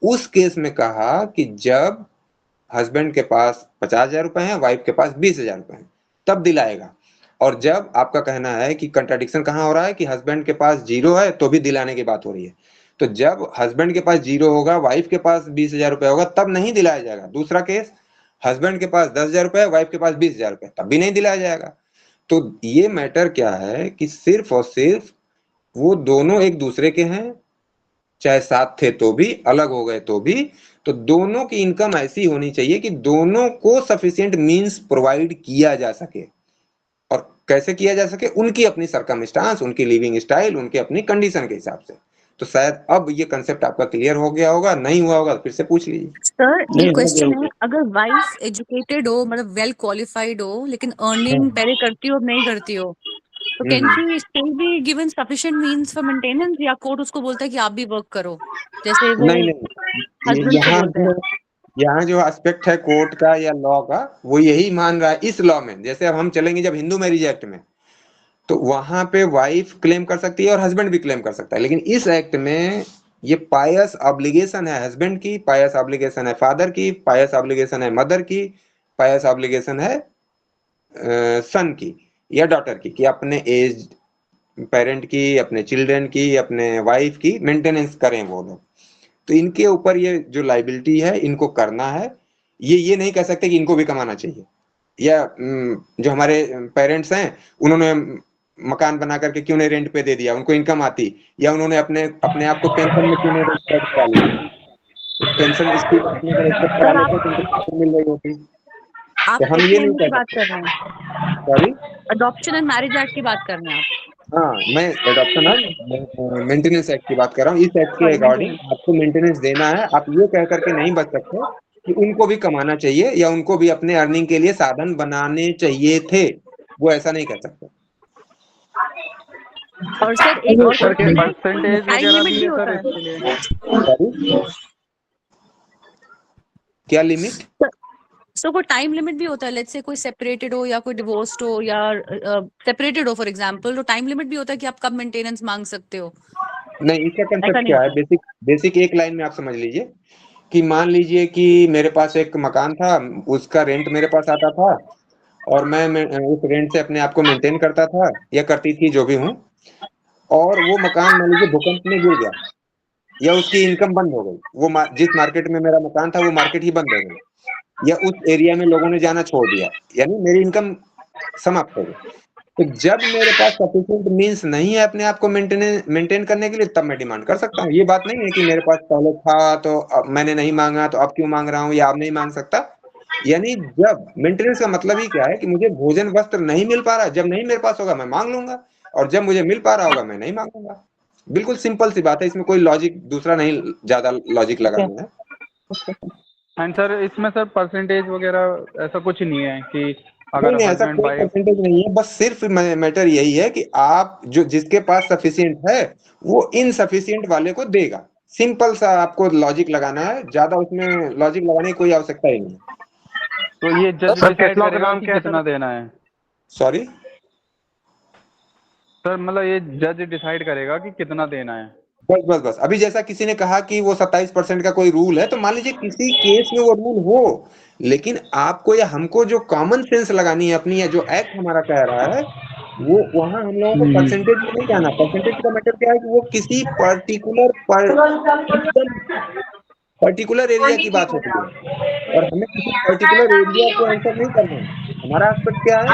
उस केस में कहा कि जब हस्बैंड के पास 50,000 रुपए है, वाइफ के पास 20,000 रुपए है, तब दिलाएगा। और जब आपका कहना है कि कंट्राडिक्शन कहां हो रहा है कि हस्बैंड के पास जीरो है तो भी दिलाने की बात हो रही है, तो जब हस्बैंड के पास जीरो होगा, वाइफ के पास 20,000 रुपए होगा, तब नहीं दिलाया जाएगा। दूसरा केस, हस्बैंड के पास 10,000 रुपए, वाइफ के पास 20,000 रुपए, तब भी नहीं दिलाया जाएगा। तो ये मैटर क्या है कि सिर्फ और सिर्फ वो दोनों एक दूसरे के हैं, चाहे साथ थे तो भी, अलग हो गए तो भी, तो दोनों की इनकम ऐसी होनी चाहिए कि दोनों को सफिशिएंट मींस प्रोवाइड किया जा सके। और कैसे किया जा सके? उनकी अपनी सरकमस्टांस, उनकी लिविंग स्टाइल, उनके अपनी कंडीशन के हिसाब से। तो शायद अब ये कंसेप्ट आपका क्लियर हो गया होगा, नहीं हुआ होगा तो फिर से पूछ लीजिए। सर नहीं एक हो गया क्वेश्चन हो है, अगर वाइफ एजुकेटेड हो मतलब वेल क्वालिफाइड हो लेकिन अर्निंग पहले करती हो अब नहीं करती हो, तो can she still be given sufficient means for maintenance, या कोर्ट उसको बोलता है कि आप भी वर्क करो जैसे वो नहीं नहीं, हस्बैंड को बोलते हैं? यहाँ जो एस्पेक्ट है कोर्ट का या लॉ का, वो यही मान रहा है इस लॉ में। जैसे अब हम चलेंगे जब हिंदू मैरिज एक्ट में, तो वहां पे वाइफ क्लेम कर सकती है और हस्बैंड भी क्लेम कर सकता है। लेकिन इस एक्ट में ये पायस ऑब्लिगेशन है हस्बैंड की, पायस ऑब्लिगेशन है फादर की, पायस ऑब्लिगेशन है मदर की, पायस ऑब्लिगेशन है सन की या डॉटर की, कि अपने एज पेरेंट की, अपने चिल्ड्रन की, अपने वाइफ की मेंटेनेंस करें वो लोग। तो इनके ऊपर ये जो लाइबिलिटी है इनको करना है। ये नहीं कह सकते कि इनको भी कमाना चाहिए, या जो हमारे पेरेंट्स हैं उन्होंने मकान बना करके क्यों नहीं रेंट पे दे दिया, उनको इनकम आती, या उन्होंने अपने अपने आप को पेंशन में क्यों नहीं रेजिस्टर करा लिया, पेंशन स्कीम अपने को रेजिस्टर करा सर आप लेते तो उनको पेंशन मिल रही होती। तो हम ये नहीं FME की कह बात सकते। कर रहे हैं, sorry, adoption and marriage act की बात कर रहे हैं आप? हाँ मैं एडॉप्शन और मेंटेनेंस एक्ट की बात कर रहा हूँ। इस एक्ट के सॉरी अकॉर्डिंग मेंटेनेंस। आपको मेंटेनेंस देना है। आप ये कह करके नहीं बच सकते कि उनको भी कमाना चाहिए या उनको भी अपने अर्निंग के लिए साधन बनाने चाहिए थे, वो ऐसा नहीं कर सकते। और सर एक और सर क्वेश्चन है, परसेंटेज टाइम वगैरह लिमिट भी भी है सर होता है? इसके लिए? Sorry? क्या लिमिट? तो कोई टाइम लिमिट भी होता है? लेट्स से कोई सेपरेटेड हो या कोई डिवोर्स्ड हो या सेपरेटेड हो फॉर एग्जांपल, तो टाइम लिमिट भी होता है कि आप कब मेंटेनेंस मांग सकते हो? नहीं, इसका ऐसा कंसेप्ट नहीं क्या है, होता? बेसिक एक लाइन में आप समझ लीजिए कि मान लीजिए कि मेरे पास एक मकान था, उसका रेंट मेरे पास आता था और मैं उस रेंट से अपने आप को मेंटेन करता था या करती थी, जो भी हूँ, और वो मकान मान लीजिए भूकंप में गिर गया या उसकी इनकम बंद हो गई, वो जिस मार्केट में मेरा मकान था वो मार्केट ही बंद हो गई, या उस एरिया में लोगों ने जाना छोड़ दिया, यानी मेरी इनकम समाप्त हो गई। तो जब मेरे पास सफिशिएंट मींस नहीं है अपने आप को मेंटेन करने के लिए, तब मैं डिमांड कर सकता हूँ। ये बात नहीं है कि मेरे पास पहले था तो अब मैंने नहीं मांगा तो अब क्यों मांग रहा हूँ या अब नहीं मांग सकता। यानी जब मेंटेनेंस का मतलब ही क्या है कि मुझे भोजन वस्त्र नहीं मिल पा रहा, जब नहीं मेरे पास होगा मैं मांग लूंगा, और जब मुझे मिल पा रहा होगा मैं नहीं मांगूंगा। बिल्कुल सिंपल सी बात है, इसमें कोई लॉजिक दूसरा नहीं, ज्यादा लॉजिक लगाना है। एंड सर इसमें सर परसेंटेज वगैरह ऐसा कुछ नहीं है कि नहीं अगर नहीं, ऐसा हस्बैंड कोई वाइफ? परसेंटेज नहीं है, बस सिर्फ मैटर यही है कि आप जो जिसके पास सफिशिएंट है वो इनसफिशिएंट वाले को देगा। सिंपल सा आपको लॉजिक लगाना है, ज्यादा उसमें लॉजिक लगाने की कोई आवश्यकता ही नहीं। तो ये जज डिसाइड करेगा कि कितना देना है? सॉरी सर मतलब ये जज डिसाइड करेगा कि कितना देना है? बस बस बस, अभी जैसा किसी ने कहा कि वो 27% का कोई रूल है, तो मान लीजिए किसी केस में वो रूल हो, लेकिन आपको या हमको जो कॉमन सेंस लगानी है अपनी, या जो एक्ट हमारा कह रहा है, वो वहां हम लोगों को परसेंटेज में नहीं जाना। परसेंटेज का मैटर क्या है कि वो किसी पर्टिकुलर एरिया की बात होती है, और हमें किसी पर्टिकुलर एरिया को आंसर नहीं करना है। हमारा एस्पेक्ट क्या है,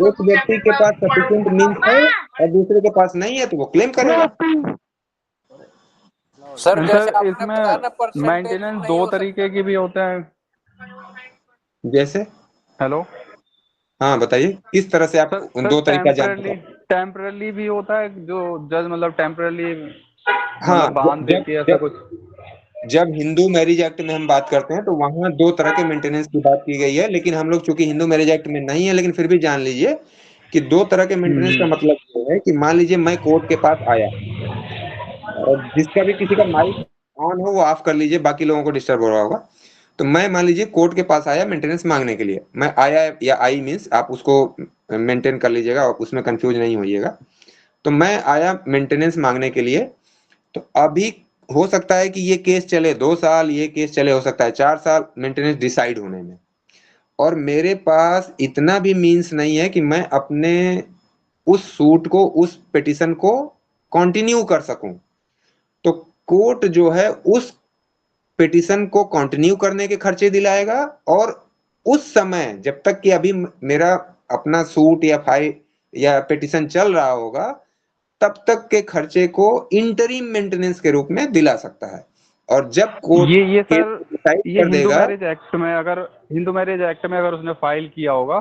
एक व्यक्ति के पास सफिशिएंट मींस है और दूसरे के पास नहीं है, तो वो क्लेम करेगा। सर जैसे आपने इसमें बताया ना परसेंटेज मेंटेनेंस नहीं दो हो सकता। तरीके की भी होते हैं। जैसे हेलो हाँ बताइए, किस तरह से आप सर, उन दो तरीका जानते हैं? टेम्परली भी होता है जो जज मतलब टेम्परली हाँ, मतलब बांध देती है ऐसा जब कुछ? जब हिंदू मैरिज एक्ट में हम बात करते हैं तो वहां दो तरह के मेंटेनेंस की बात की गई है, लेकिन हम लोग चूंकि हिंदू मैरिज एक्ट में नहीं है, लेकिन फिर भी जान लीजिए कि दो तरह के मेंटेनेंस का मतलब ये है कि मान लीजिए मैं कोर्ट के पास आया, और जिसका भी किसी का माइक ऑन हो वो ऑफ कर लीजिए, बाकी लोगों को डिस्टर्ब हो रहा होगा। तो मैं मान लीजिए कोर्ट के पास आया मेंटेनेंस मांगने के लिए, मैं आया या आई मीन्स आप उसको मेंटेन कर लीजिएगा और उसमें कंफ्यूज नहीं होइएगा। तो मैं आया मेंटेनेंस मांगने के लिए, तो अभी हो सकता है कि ये केस चले 2 साल, ये केस चले हो सकता है 4 साल मेंटेनेंस डिसाइड होने में, और मेरे पास इतना भी मीन्स नहीं है कि मैं अपने उस सूट को, उस पिटीशन को कंटिन्यू कर सकूं। तो कोर्ट जो है उस पिटीशन को कंटिन्यू करने के खर्चे दिलाएगा, और उस समय जब तक कि अभी मेरा अपना सूट या फाइल या पिटीशन चल रहा होगा, तब तक के खर्चे को इंटरिम मेंटेनेंस के रूप में दिला सकता है। और जब कोर्ट ये केस सर डिसाइड ये कर देगा, हिंदू मैरिज एक्ट में अगर उसने फाइल किया होगा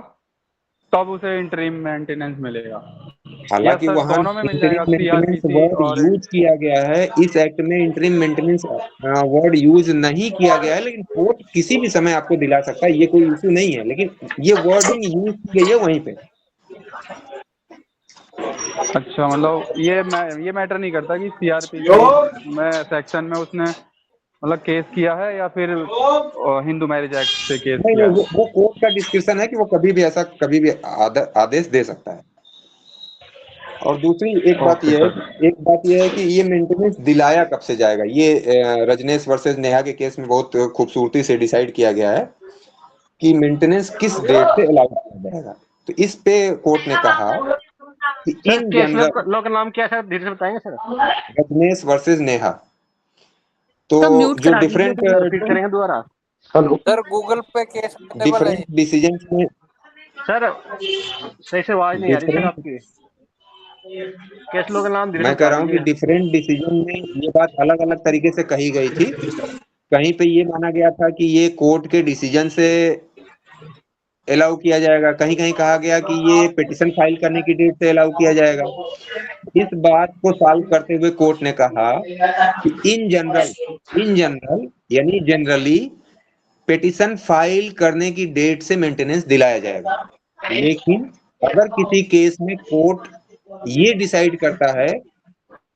तब उसे इंटरिम मेंटेनेंस मिलेगा, या हालांकि सर वहां दोनों में मिल इंटरिम जाएगा? मेंटेनेंस सीआरपीसी वर्ड और यूज किया गया है, इस एक्ट में इंटरिम मेंटेनेंस वर्ड यूज नहीं किया गया है, लेकिन कोर्ट किसी भी समय आपको दिला सकता है, ये कोई इशू नहीं है, लेकिन ये वर्डिंग यूज की गई है वहीं पे। अच्छा मतलब ये मैटर नहीं करता कि सीआरपीसी में सेक्शन में उसने मतलब केस किया है या फिर हिंदू मैरिज एक्ट से केस नहीं किया नहीं, है? वो कोर्ट का डिस्क्रिप्शन है कि वो कभी भी आदेश दे सकता है। और दूसरी एक बात ओके यह सर। है कि ये मेंटेनेंस दिलाया कब से जाएगा। ये रजनेश वर्सेस नेहा के केस में बहुत खूबसूरती से डिसाइड किया गया है कि मेंटेनेंस किस डेट से अलाउ किया जाएगा। तो इस पे कोर्ट ने कहा कि इन जनरल, लोग का नाम क्या है डिटेल बताएंगे सर? रजनेश वर्सेस नेहा, तो तो म्यूट जो करा दीजिए डिफरेंट रिपीट करेंगे दोबारा? हेलो सर गूगल पे केस अवेलेबल है। डिसीजन में, सर सही से आवाज नहीं आ रही सर डिफरेंट, आपकी। कैसे लोग का नाम धीरे से मैं कह बता रहा हूँ कि दीजिए। डिफरेंट डिसीजन में ये बात अलग अलग तरीके से कही गई थी। कहीं पे ये माना गया था कि ये कोर्ट के डिसीजन से अलाउ किया जाएगा, कहीं कहीं कहा गया कि ये पिटीशन फाइल करने की डेट से अलाउ किया जाएगा। इस बात को सॉल्व करते हुए कोर्ट ने कहा कि इन जनरल यानी जनरली पिटीशन फाइल करने की डेट से मेंटेनेंस दिलाया जाएगा, लेकिन अगर किसी केस में कोर्ट ये डिसाइड करता है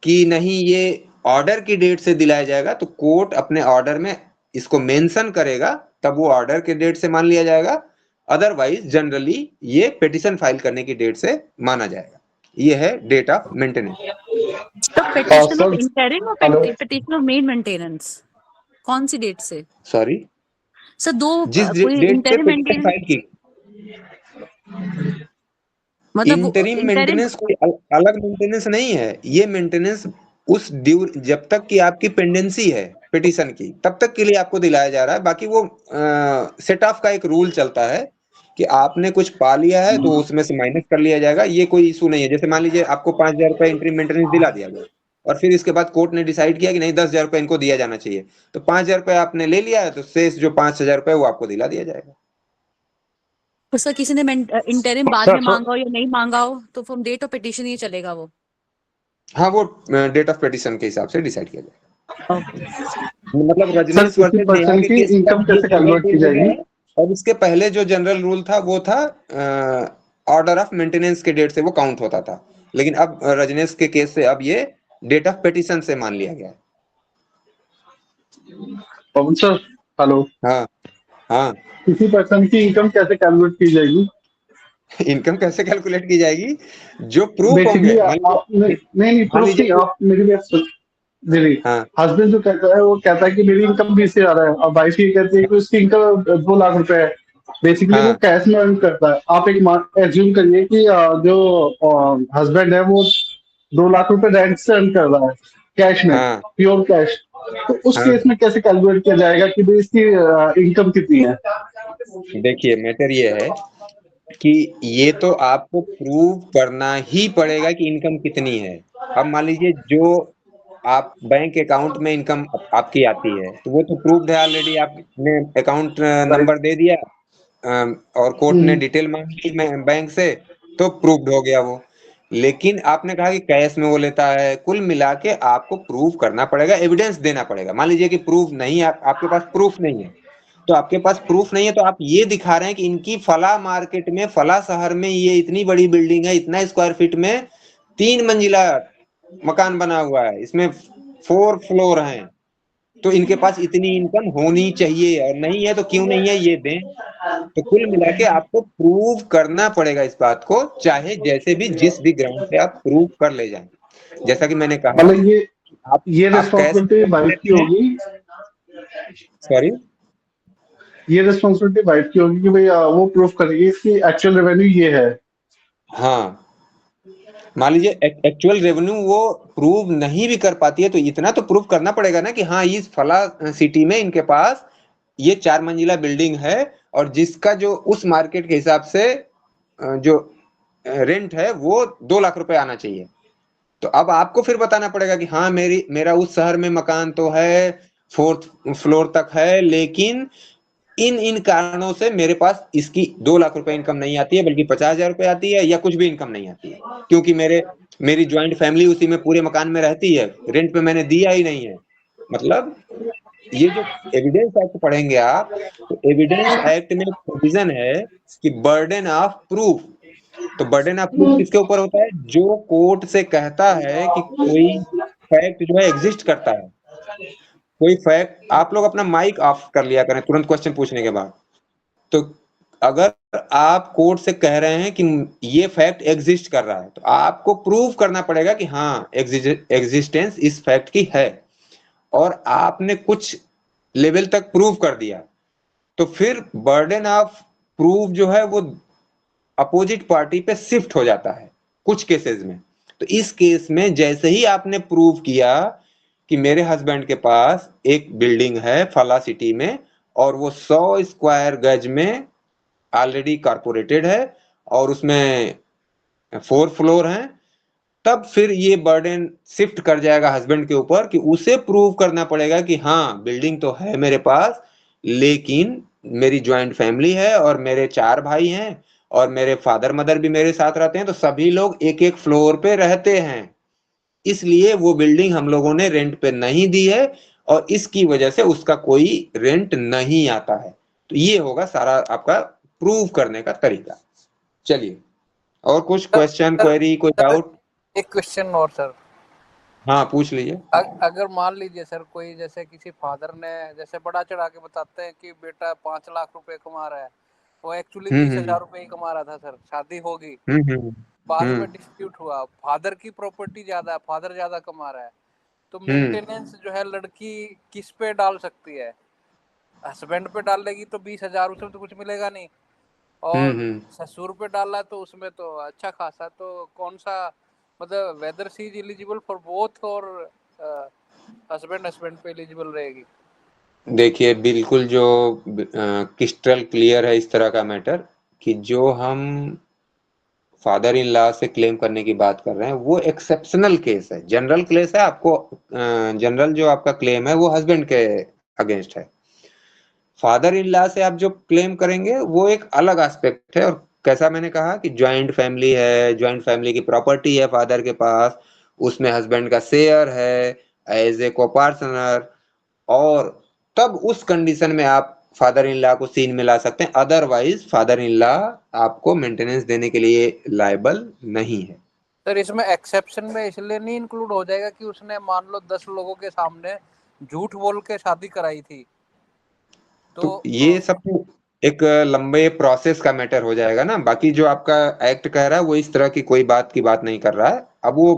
कि नहीं ये ऑर्डर की डेट से दिलाया जाएगा, तो कोर्ट अपने ऑर्डर में इसको मेंशन करेगा तब वो ऑर्डर के डेट से मान लिया जाएगा, अदरवाइज जनरली ये पिटिशन फाइल करने की डेट से माना जाएगा। ये है डेट ऑफ मेंटेनेंस। तो पिटिशन ऑफ इंटरिम और पिटिशन ऑफ मेन मेंटेनेंस कौन सी डेट से? सॉरी, सर दो जिस कोई डेट पे इंटरिम पिटिशन फाइल की, मतलब इंटरिम मेंटेनेंस कोई अलग मेंटेनेंस नहीं है। ये मेंटेनेंस उस जब तक कि आपकी पेंडेंसी है पिटिशन की, तब तक के लिए आपको दिलाया जा रहा है। बाकी वो सेट ऑफ का एक रूल चलता है कि आपने कुछ पा लिया है तो उसमें से माइनस कर लिया जाएगा। ये कोई इशू नहीं है। जैसे मान लीजिए आपको 5,000 रुपए इंटरिम मेंटेनेंस दिला दिया गया और फिर इसके बाद कोर्ट ने डिसाइड किया कि नहीं 10,000 रुपए इनको दिया जाना चाहिए, तो 5,000 रुपए आपने ले लिया है, तो शेष जो 5,000 रुपए वो आपको दिला दिया जाएगा। तो सर किसी ने इंटरिम बाद में मांगा हो या नहीं मांगा हो तो फ्रॉम डेट ऑफ पिटिशन ही चलेगा वो? हाँ, वो डेट ऑफ पिटिशन के हिसाब से डिसाइड किया जाएगा। मतलब रजनीश वर्सेस नेहा के केस इनकम कैसे कैलकुलेट की जाएगी? और इसके पहले जो जनरल रूल था वो था ऑर्डर ऑफ मेंटेनेंस के डेट से वो काउंट होता था, लेकिन अब रजनीश के केस से अब ये डेट ऑफ पिटिशन से मान लिया गया है। पवन सर, हेलो। हाँ हाँ, किसी पर्सन की इनकम कैसे कैलकुलेट की जाएगी? इनकम कैसे कैलकुलेट की जाएगी? जो प्रूफ होंगे। नहीं प्रूफ नहीं, आप मेरी बात सुन। मेरी हस्बैंड जो कहता है वो कहता है कि मेरी इनकम 20 से ज्यादा है, और वाइफ ये कहती है कि उसकी इनकम 2 लाख रुपए है। बेसिकली वो कैश में अर्न करता है। आप एक एज्यूम करिए कि जो हस्बैंड है वो 2 लाख रुपए रेंट से अर्न कर रहा है, कैश में, प्योर कैश। तो उस केस में कैसे कैलकुलेट किया जाएगा कि भाई इसकी इनकम कितनी है? देखिए, मैटर ये है कि ये तो आपको प्रूव करना ही पड़ेगा कि इनकम कितनी है। अब मान लीजिए जो आप बैंक अकाउंट में इनकम आपकी आती है तो वो तो प्रूव्ड है ऑलरेडी। आपने अकाउंट नंबर दे दिया और कोर्ट ने डिटेल मांगी बैंक से, तो प्रूव्ड हो गया वो। लेकिन आपने कहा कि कैश में वो लेता है, कुल मिला के आपको प्रूव करना पड़ेगा, एविडेंस देना पड़ेगा। मान लीजिए कि प्रूफ नहीं, आपके पास प्रूफ नहीं है, तो आपके पास प्रूफ नहीं है तो आप ये दिखा रहे हैं कि इनकी फला मार्केट में, फला शहर में ये इतनी बड़ी बिल्डिंग है, इतना स्क्वायर फीट में 3 मंजिला मकान बना हुआ है, इसमें 4 फ्लोर हैं, तो इनके पास इतनी इनकम होनी चाहिए, और नहीं है तो क्यों नहीं है ये दें। तो कुल मिला के आपको प्रूव करना पड़ेगा इस बात को, चाहे जैसे भी जिस भी ग्राउंड पे आप प्रूव कर ले जाएं। जैसा कि मैंने कहा, मतलब ये रिस्पांसिबिलिटी वाइफ की होगी। सॉरी, ये रिस्पांसिबिलिटी वाइफ की होगी कि भाई वो प्रूफ करेगी इसकी एक्चुअल रेवेन्यू ये है। हाँ, मान लीजिए एक्चुअल रेवेन्यू वो प्रूव नहीं भी कर पाती है तो इतना तो प्रूव करना पड़ेगा ना कि हाँ इस फला सिटी में इनके पास ये 4 मंजिला बिल्डिंग है और जिसका जो उस मार्केट के हिसाब से जो रेंट है वो 2 लाख रुपए आना चाहिए। तो अब आपको फिर बताना पड़ेगा कि हाँ मेरा उस शहर में मकान तो है, 4th फ्लोर तक है, लेकिन इन कारणों से मेरे पास इसकी 2 लाख रुपए इनकम नहीं आती है, बल्कि 50,000 रुपए आती है, या कुछ भी इनकम नहीं आती है, क्योंकि मेरी ज्वाइंट फैमिली उसी में पूरे मकान में रहती है, रेंट पे मैंने दिया ही नहीं है। मतलब ये जो एविडेंस एक्ट पढ़ेंगे आप, तो एविडेंस एक्ट में प्रोविजन है कि बर्डन ऑफ प्रूफ। तो बर्डन ऑफ प्रूफ किसके ऊपर होता है? जो कोर्ट से कहता है कि कोई फैक्ट जो है एग्जिस्ट करता है, कोई फैक्ट। आप लोग अपना माइक ऑफ कर लिया करें तुरंत क्वेश्चन पूछने के बाद। तो अगर आप कोर्ट से कह रहे हैं कि ये फैक्ट एग्जिस्ट कर रहा है, तो आपको प्रूव करना पड़ेगा कि हाँ एग्जिस्टेंस इस फैक्ट की है, और आपने कुछ लेवल तक प्रूव कर दिया, तो फिर बर्डन ऑफ प्रूफ जो है वो अपोजिट पार्टी पे शिफ्ट हो जाता है कुछ केसेस में। तो इस केस में जैसे ही आपने प्रूव किया कि मेरे हस्बैंड के पास एक बिल्डिंग है फला सिटी में और वो 100 स्क्वायर गज में ऑलरेडी कारपोरेटेड है और उसमें 4 फ्लोर हैं, तब फिर ये बर्डन शिफ्ट कर जाएगा हस्बैंड के ऊपर कि उसे प्रूव करना पड़ेगा कि हाँ बिल्डिंग तो है मेरे पास, लेकिन मेरी ज्वाइंट फैमिली है और मेरे 4 भाई हैं और मेरे फादर मदर भी मेरे साथ रहते हैं, तो सभी लोग एक फ्लोर पे रहते हैं, इसलिए वो बिल्डिंग हम लोगों ने रेंट पे नहीं दी है और इसकी वजह से उसका कोई रेंट नहीं आता है। तो ये होगा सारा आपका प्रूव करने का तरीका। चलिए, और कुछ क्वेश्चन, क्वेरी, कोई डाउट? एक क्वेश्चन और सर। हाँ पूछ लीजिए। अगर मान लीजिए सर कोई जैसे किसी फादर ने जैसे बड़ा चढ़ा के बताते हैं कि बेटा 5 लाख रुपए कमा रहा है, वो एक्चुअली 20,000 रुपए ही कमा रहा था सर, शादी होगी, बाद में डिस्प्यूट हुआ, फादर की प्रॉपर्टी ज्यादा है, फादर ज्यादा कमा रहा है, तो मेंटेनेंस जो है लड़की किस पे डाल सकती है? हस्बैंड पे डाल लेगी तो 20,000, उसमें तो कुछ मिलेगा नहीं, और ससुर पे डाला है तो उसमें तो अच्छा खासा, तो कौन सा मतलब whether she is eligible for both और हस्बैंड पे एलिजिबल रहेगी? देखिए बिल्कुल जो क्रिस्टल क्लियर है इस तरह का मैटर कि जो हम फादर इन लॉ से क्लेम करने की बात कर रहे हैं वो एक्सेप्शनल केस है। जनरल केस है, आपको जनरल जो आपका क्लेम है वो हस्बैंड के अगेंस्ट है। फादर इन लॉ से आप जो क्लेम करेंगे वो एक अलग एस्पेक्ट है। और कैसा मैंने कहा कि ज्वाइंट फैमिली है, ज्वाइंट फैमिली की प्रॉपर्टी है फादर के पास, उसमें हस्बैंड का शेयर है एज ए को-पार्टनर, और तब उस कंडीशन में आप फादर इन लॉ को सीन में ला सकते हैं। अदरवाइज फादर इन लॉ आपको मेंटेनेंस देने के लिए लायबल नहीं है। सर इसमें एक्सेप्शन में इसलिए नहीं इंक्लूड हो जाएगा कि उसने मान लो 10 लोगों के सामने झूठ बोल के शादी कराई थी, तो ये सब तो एक लंबे प्रोसेस का मैटर हो जाएगा ना। बाकी जो आपका एक्ट कह रहा है वो इस तरह की कोई बात की बात नहीं कर रहा है। अब वो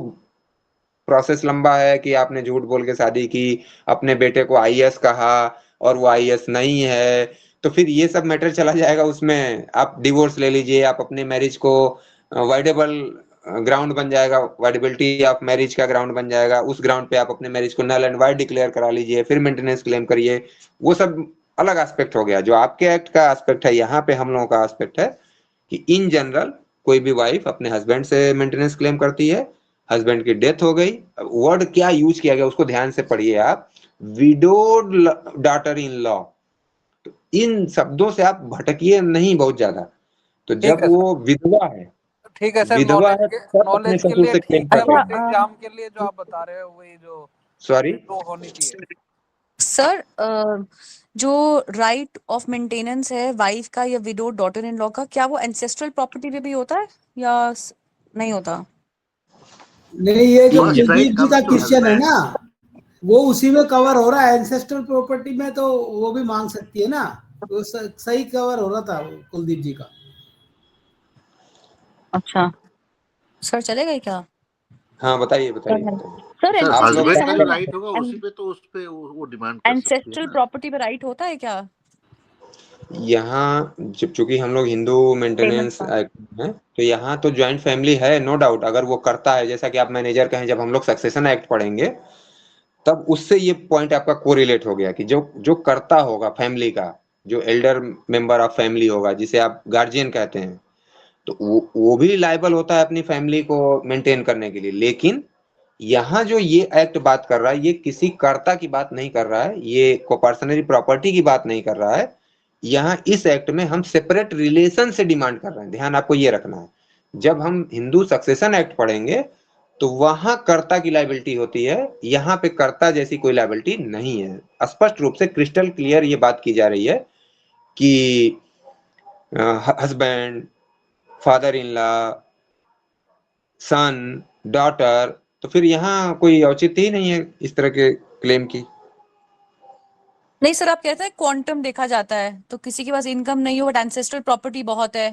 प्रोसेस लंबा है कि आपने झूठ बोल के शादी की, अपने बेटे को आईएएस कहा और वो आईएएस नहीं है, तो फिर ये सब मैटर चला जाएगा उसमें। आप डिवोर्स ले लीजिए, आप अपने मैरिज को वाइडेबल ग्राउंड बन जाएगा, वाइडेबिलिटी ऑफ मैरिज का ग्राउंड बन जाएगा, उस ग्राउंड पे आप अपने मैरिज को नल एंड वाइड डिक्लेयर करा लीजिए, फिर मेंटेनेंस क्लेम करिए। वो सब अलग एस्पेक्ट हो गया। जो आपके एक्ट का एस्पेक्ट है, यहाँ पे हम लोगों का एस्पेक्ट है कि इन जनरल कोई भी वाइफ अपने हस्बैंड से मेंटेनेंस क्लेम करती है, हस्बैंड की डेथ हो गई, वर्ड क्या यूज किया गया उसको ध्यान से पढ़िए आप, विडोड डॉटर इन लॉ, तो इन शब्दों से आप भटकिए नहीं बहुत ज्यादा। तो जब वो विधवा है, ठीक है सर, विधवा है तब अपने नॉलेज के ससुर लिए से क्लेम ठीक है, कर रहे बट एग्जाम के लिए जो आप बता रहे हो वही जो सॉरी तो होनी चाहिए। सर जो राइट ऑफ मेंटेनेंस है वाइफ का या विडो डॉटर इन लॉ का, क्या वो एंसेस्ट्रल प्रॉपर्टी पे भी होता है या नहीं होता? नहीं, ये जो कुलदीप जी का क्वेश्चन है ना वो उसी में कवर हो रहा है। एंसेस्ट्रल प्रॉपर्टी में तो वो भी मांग सकती है ना, वो सही कवर हो रहा था कुलदीप जी का। अच्छा सर, चलेगा क्या? हाँ बताइए बताइए सर हस्बैंड का जो राइट होगा उसी पे तो उस पे वो डिमांड कर सकती है। एंसेस्ट्रल प्रॉपर्टी पे राइट होता है क्या? यहाँ जब चूंकि हम लोग हिंदू मेंटेनेंस एक्ट में, तो यहाँ तो ज्वाइंट फैमिली है नो डाउट। अगर वो करता है, जैसा कि आप मैनेजर कहें, जब हम लोग सक्सेशन एक्ट पढ़ेंगे तब उससे ये पॉइंट आपका कोरिलेट हो गया कि जो जो करता होगा फैमिली का, जो एल्डर मेंबर ऑफ फैमिली होगा, जिसे आप गार्जियन कहते हैं, तो वो भी लायबल होता है अपनी फैमिली को मेंटेन करने के लिए। लेकिन यहाँ जो ये एक्ट बात कर रहा है, ये किसी कर्ता की बात नहीं कर रहा है, ये कोपर्सनरी प्रॉपर्टी की बात नहीं कर रहा है। यहाँ इस एक्ट में हम सेपरेट रिलेशन से डिमांड कर रहे हैं, ध्यान आपको ये रखना है। जब हम हिंदू सक्सेशन एक्ट पढ़ेंगे तो वहां कर्ता की लायबिलिटी होती है, यहाँ पे कर्ता जैसी कोई लायबिलिटी नहीं है। स्पष्ट रूप से क्रिस्टल क्लियर ये बात की जा रही है कि husband, father in law, son, daughter, तो फिर यहाँ कोई औचित्य ही नहीं है इस तरह के क्लेम की। नहीं सर, आप कहते हैं क्वांटम देखा जाता है, तो किसी के पास इनकम नहीं हो बट एंसेस्ट्रल प्रॉपर्टी बहुत है।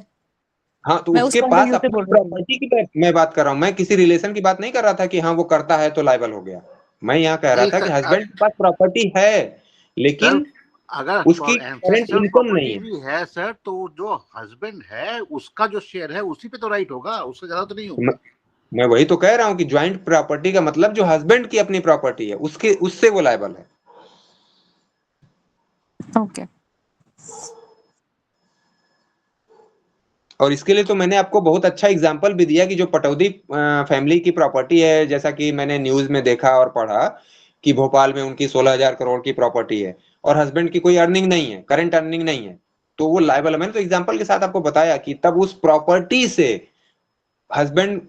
हाँ, तो उसके पास अपनी प्रॉपर्टी की मैं बात कर रहा हूँ। मैं किसी रिलेशन की बात नहीं कर रहा था कि हाँ वो करता है तो लायबल हो गया। मैं यहाँ कह रहा था कि हस्बैंड के पास प्रॉपर्टी है लेकिन अगर उसकी करंट इनकम नहीं है। भी है सर, तो जो हस्बैंड है उसका जो शेयर है उसी पे तो राइट होगा, उससे ज्यादा तो नहीं होगा। मैं वही तो कह रहा हूँ कि ज्वाइंट प्रॉपर्टी का मतलब जो हस्बैंड की अपनी प्रॉपर्टी है उसके उससे वो लायबल है। ओके। और इसके लिए तो मैंने आपको बहुत अच्छा एग्जांपल भी दिया कि जो पटौदी फैमिली की प्रॉपर्टी है, जैसा कि मैंने न्यूज में देखा और पढ़ा कि भोपाल में उनकी 16,000 करोड़ की प्रॉपर्टी है और हस्बैंड की कोई अर्निंग नहीं है, करंट अर्निंग नहीं है, तो वो लायबल है। मैंने तो एग्जांपल के साथ आपको बताया कि तब उस प्रॉपर्टी से हस्बैंड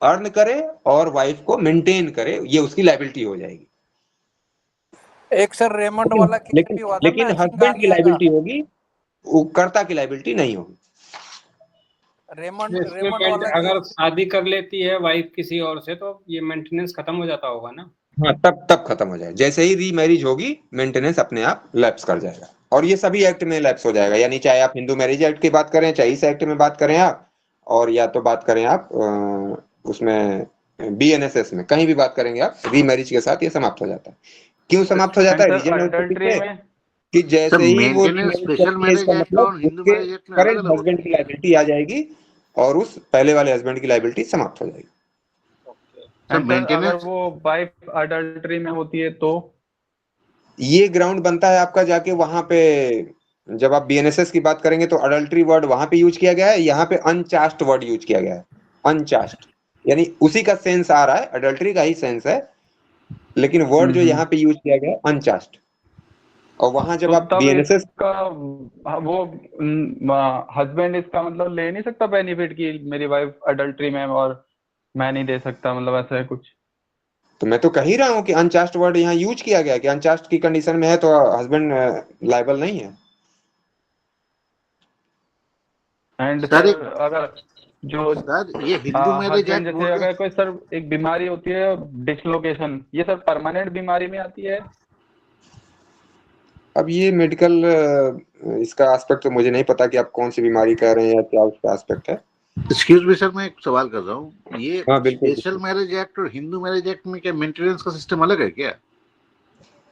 अर्न करे और वाइफ को मेंटेन करे, ये उसकी लायबिलिटी हो जाएगी। एक सर रेमंड वाला केस भी हुआ था, लेकिन हस्बैंड की लायबिलिटी होगी, वो कर्ता की लायबिलिटी नहीं होगी। रेमंड इसमें रेमंड वाला अगर शादी कर लेती है वाइफ किसी और से तो ये मेंटेनेंस खत्म हो जाता होगा ना? हाँ, तब खत्म हो जाएगा। जैसे ही रीमैरिज होगी मेंटेनेंस अपने आप लैप्स कर जाएगा, और ये सभी एक्ट में लैप्स हो जाएगा। यानी चाहे आप हिंदू मैरिज एक्ट की बात करें, चाहे इस एक्ट में बात करें आप, और या तो बात करें आप उसमें BNSS में, कहीं भी बात करेंगे आप, रीमैरिज के साथ ये समाप्त हो जाता है। क्यों समाप्त हो जाता है? रीजन कि जैसे ही वो स्पेशल मैरिज एक्ट और हिंदू मैरिज एक्ट में करेंट हस्बैंड की लायबिलिटी आ जाएगी और उस पहले वाले हस्बैंड की लायबिलिटी समाप्त हो जाएगी। अगर वो वाइफ अडल्ट्री में होती है तो ये ग्राउंड बनता है आपका जाके वहां पे, जब आप BNSS की बात करेंगे तो अडल्ट्री वर्ड वहां पे यूज किया गया है, यहाँ पे अनचास्ट वर्ड यूज किया गया है। अनचास्ट यानी उसी का सेंस आ रहा है, अडल्ट्री का ही सेंस है, लेकिन वर्ड जो यहाँ पे यूज किया गया है अनचास्ट। और वहां जब आप BNSS का वो हस्बैंड इसका मतलब ले नहीं सकता बेनिफिट की मेरी वाइफ अडल्ट्री में और मैं नहीं दे सकता, मतलब ऐसा है कुछ? तो मैं तो कह ही रहा हूँ कि अनचास्ट वर्ड यहाँ यूज किया गया कि अनचास्ट की कंडीशन में है तो हस्बैंड लायबल नहीं है। एंड सर अगर जो ये हिंदू मैरिज एक्ट जैसे अगर कोई सर एक बीमारी होती है डिसलोकेशन, ये सर परमानेंट बीमारी में आती है? अब ये मेडिकल इसका एस्पेक्ट तो मुझे नहीं पता कि आप कौन सी बीमारी कह रहे हैं या क्या उसका एस्पेक्ट है। एक्सक्यूज मी सर, मैं एक सवाल कर रहा हूँ, ये हाँ, बिल्कुल। स्पेशल मैरिज एक्ट और हिंदू मैरिज एक्ट में क्या मेंटेनेंस का सिस्टम अलग है क्या?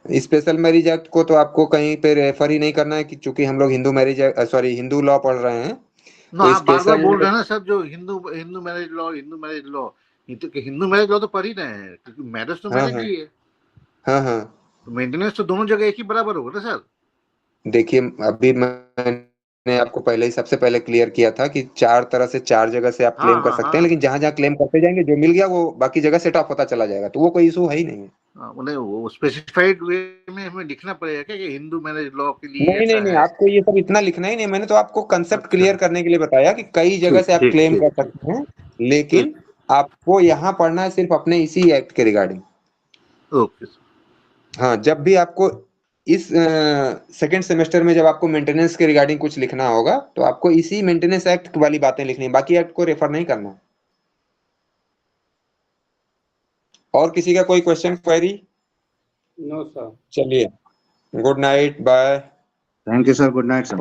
स्पेशल मैरिज एक्ट को तो आपको कहीं पे रेफर ही नहीं करना है कि चूंकि हम लोग हिंदू लॉ पढ़ रहे हैं। तो आप बार-बार बोल रहे हैं ना सर, जो Hindu marriage law, Hindu marriage law तो पढ़ ही रहे हैं, क्योंकि मैरिज तो मैरिज ही है। हाँ। तो मेंटेनेंस तो दोनों जगह एक ही बराबर होगा ना सर? देखिए, अभी मैंने आपको पहले ही सबसे पहले क्लियर किया था कि 4 तरह से 4 जगह से आप क्लेम कर सकते हैं, लेकिन जहां जहां क्लेम करते जाएंगे जो मिल गया वो बाकी जगह सेट ऑफ होता चला जाएगा, तो वो कोई इशू है ही नहीं। वो स्पेसिफाइड वे में हमें लिखना पड़ेगा क्या कि हिंदू मैरिज लॉ के लिए? नहीं, आपको ये सब इतना लिखना ही नहीं। मैंने तो आपको कंसेप्ट क्लियर करने के लिए बताया कि कई जगह से आप क्लेम कर सकते हैं, लेकिन आपको यहाँ पढ़ना है सिर्फ अपने इसी एक्ट के रिगार्डिंग। ओके। हाँ, जब भी आपको इस सेकंड सेमेस्टर में जब आपको मेंटेनेंस के रिगार्डिंग कुछ लिखना होगा तो आपको इसी मेंटेनेंस एक्ट वाली बातें लिखनी, बाकी एक्ट को रेफर नहीं करना। और किसी का कोई क्वेश्चन, क्वेरी? No sir. चलिए, good night, bye. Thank you sir, good night sir.